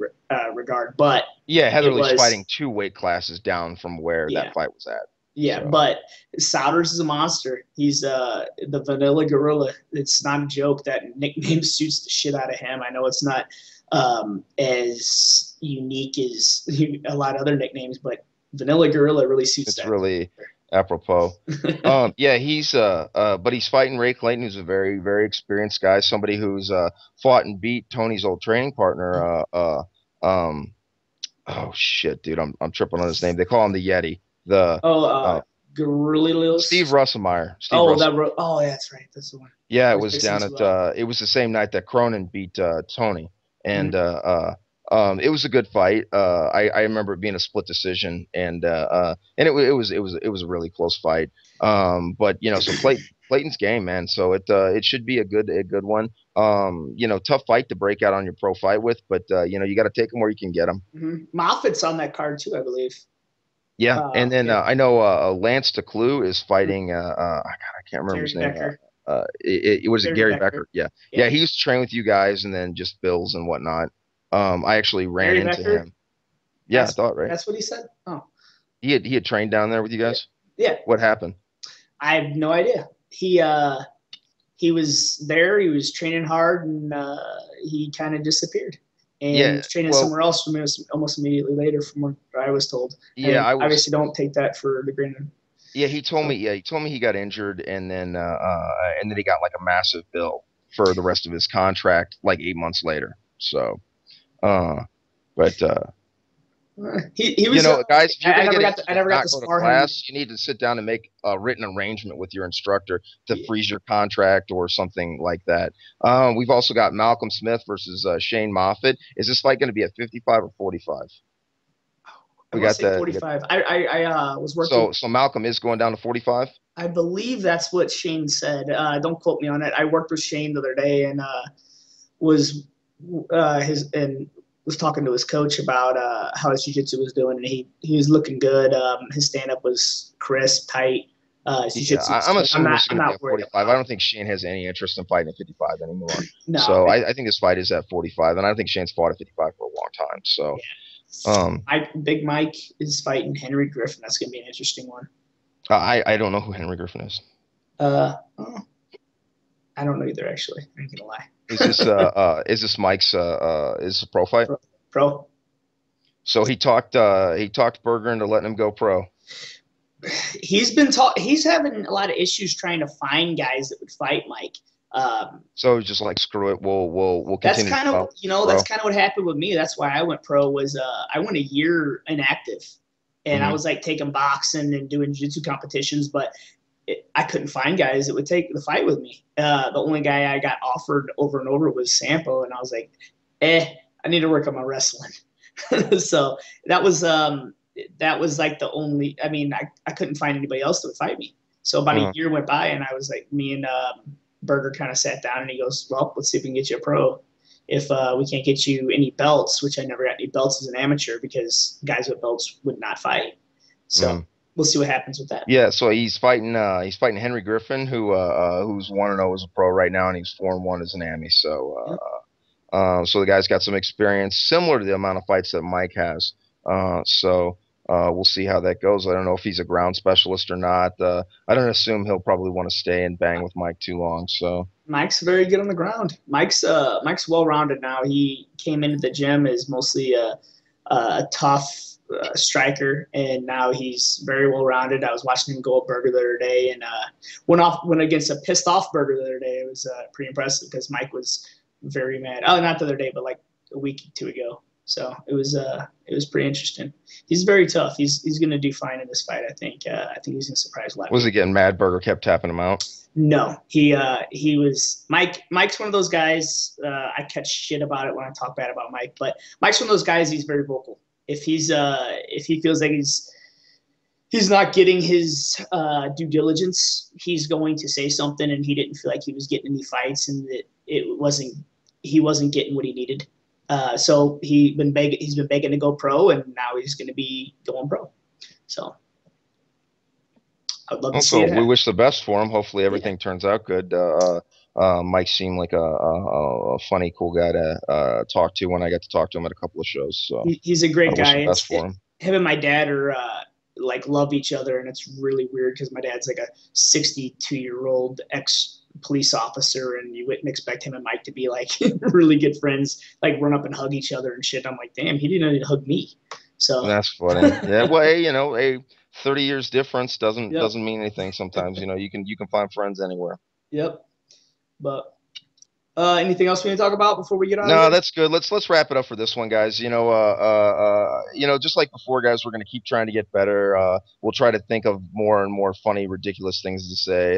regard. But yeah, Heatherly's fighting 2 weight classes down from where that fight was at. Yeah, so. But Sodders is a monster. He's the Vanilla Gorilla. It's not a joke. That nickname suits the shit out of him. I know it's not as unique as a lot of other nicknames, but Vanilla Gorilla really suits that. It's really apropos. Yeah, but he's fighting Ray Clayton, who's a very, very experienced guy, somebody who's fought and beat Tony's old training partner. Oh shit, dude, I'm tripping on his name. They call him the Yeti. Steve Russellmeyer. That's right. That's the one. Yeah, it was down at. It was the same night that Cronin beat Tony, and it was a good fight. I remember it being a split decision, and it was a really close fight. But so Clayton's game, man. So it should be a good one. Tough fight to break out on your pro fight with, but you got to take them where you can get them. Mm-hmm. Moffitt's on that card too, I believe. Yeah, and then I know Lance DeClue is fighting. I can't remember his name. It was Gary Becker. Yeah, he used to train with you guys, and then just Bills and whatnot. I actually ran into him. Yeah, I thought right. That's what he said. Oh, he had trained down there with you guys. Yeah. What happened? I have no idea. He was there. He was training hard, and he kind of disappeared. And was training somewhere else from almost immediately later, from what I was told. Yeah, and obviously don't take that for the granted. Yeah, he told me. Yeah, he told me he got injured, and then he got like a massive bill for the rest of his contract, like 8 months later. So, but He was. Guys, if you're going to get I never got to not go to spar him. class, you need to sit down and make a written arrangement with your instructor to freeze your contract or something like that. We've also got Malcolm Smith versus Shane Moffitt. Is this fight going to be at 55 or 45? I want to say 45. I was working. So Malcolm is going down to 45? I believe that's what Shane said. Don't quote me on it. I worked with Shane the other day and was was talking to his coach about how his jiu-jitsu was doing, and he was looking good. His stand-up was crisp, tight. I'm assuming this is going to be at 45. I don't think Shane has any interest in fighting at 55 anymore. No, so I think this fight is at 45, and I think Shane's fought at 55 for a long time. So, Big Mike is fighting Henry Griffin. That's going to be an interesting one. I don't know who Henry Griffin is. I don't know either. Actually, I ain't gonna lie. Is this Mike's is a pro fight? Pro. So he talked Berger into letting him go pro. He's having a lot of issues trying to find guys that would fight Mike. So just like screw it, we'll continue. That's kind of that's kind of what happened with me. That's why I went pro. Was I went a year inactive, and I was like taking boxing and doing jiu-jitsu competitions, but I couldn't find guys that would take the fight with me. The only guy I got offered over and over was Sampo, and I was like, I need to work on my wrestling. So that was like the only. I mean, I couldn't find anybody else that would fight me. So about a year went by, and I was like, me and Berger kind of sat down, and he goes, "Well, let's see if we can get you a pro. If we can't get you any belts, which I never got any belts as an amateur because guys with belts would not fight. So." We'll see what happens with that. Yeah, so he's fighting Henry Griffin, who's 1-0 as a pro right now, and he's 4-1 as an AMI. So so the guy's got some experience similar to the amount of fights that Mike has. So we'll see how that goes. I don't know if he's a ground specialist or not. I don't assume he'll probably want to stay and bang with Mike too long. So Mike's very good on the ground. Mike's well-rounded now. He came into the gym as mostly a tough striker, and now he's very well rounded. I was watching him go at Berger the other day, and went against a pissed off Berger the other day. It was pretty impressive because Mike was very mad. Oh, not the other day, but like a week or two ago. So it was pretty interesting. He's very tough. He's going to do fine in this fight. I think he's going to surprise a lot. Was he getting mad? Berger kept tapping him out. No, he was Mike's one of those guys. I catch shit about it when I talk bad about Mike, but Mike's one of those guys. He's very vocal. If he feels like he's not getting his due diligence, he's going to say something, and he didn't feel like he was getting any fights, and that he wasn't getting what he needed. So he's been begging to go pro, and now he's going to be going pro. So I'd love to see it. We wish the best for him. Hopefully everything turns out good. Mike seemed like a funny, cool guy to talk to when I got to talk to him at a couple of shows. So he's a great guy. Best for him. Him and my dad are like love each other, and it's really weird because my dad's like a 62-year-old ex-police officer, and you wouldn't expect him and Mike to be like really good friends, like run up and hug each other and shit. I'm like, damn, he didn't even hug me. So that's funny. Yeah, well, hey, 30 years difference doesn't mean anything sometimes. You can find friends anywhere. Yep. But anything else we need to talk about before we get on? No, that's good. Let's wrap it up for this one, guys. Just like before, guys, we're gonna keep trying to get better. We'll try to think of more and more funny, ridiculous things to say.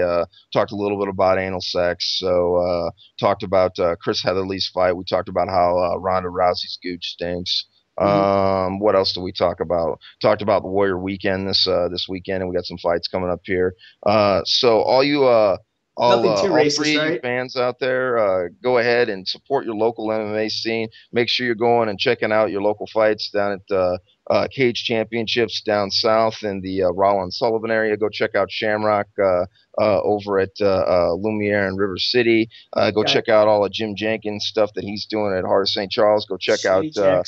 Talked a little bit about anal sex. So talked about Chris Heatherly's fight. We talked about how Ronda Rousey's gooch stinks. What else do we talk about? Talked about the Warrior Weekend this weekend, and we got some fights coming up here. So all you all three right? Fans out there, go ahead and support your local MMA scene. Make sure you're going and checking out your local fights down at Cage Championships down south in the Rollins Sullivan area. Go check out Shamrock over at Lumiere in River City. Go check out all of Jim Jenkins stuff that he's doing at Heart of St. Charles. Go check out he's doing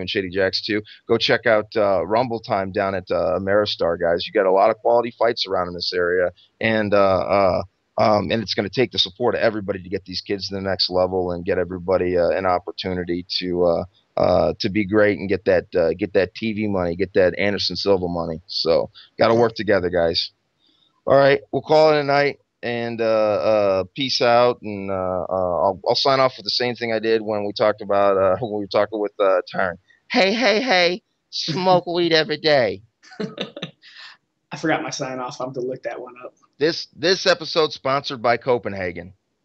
Shady Jacks too. Go check out Rumble Time down at Ameristar, guys. You got a lot of quality fights around in this area, and it's going to take the support of everybody to get these kids to the next level and get everybody an opportunity to be great and get that TV money, get that Anderson Silva money. So got to work together, guys. All right, we'll call it a night, and peace out. And I'll sign off with the same thing I did when we talked about when we were talking with Tyron. Hey, hey, hey, smoke weed every day. I forgot my sign off. I'll have to look that one up. This episode sponsored by Copenhagen.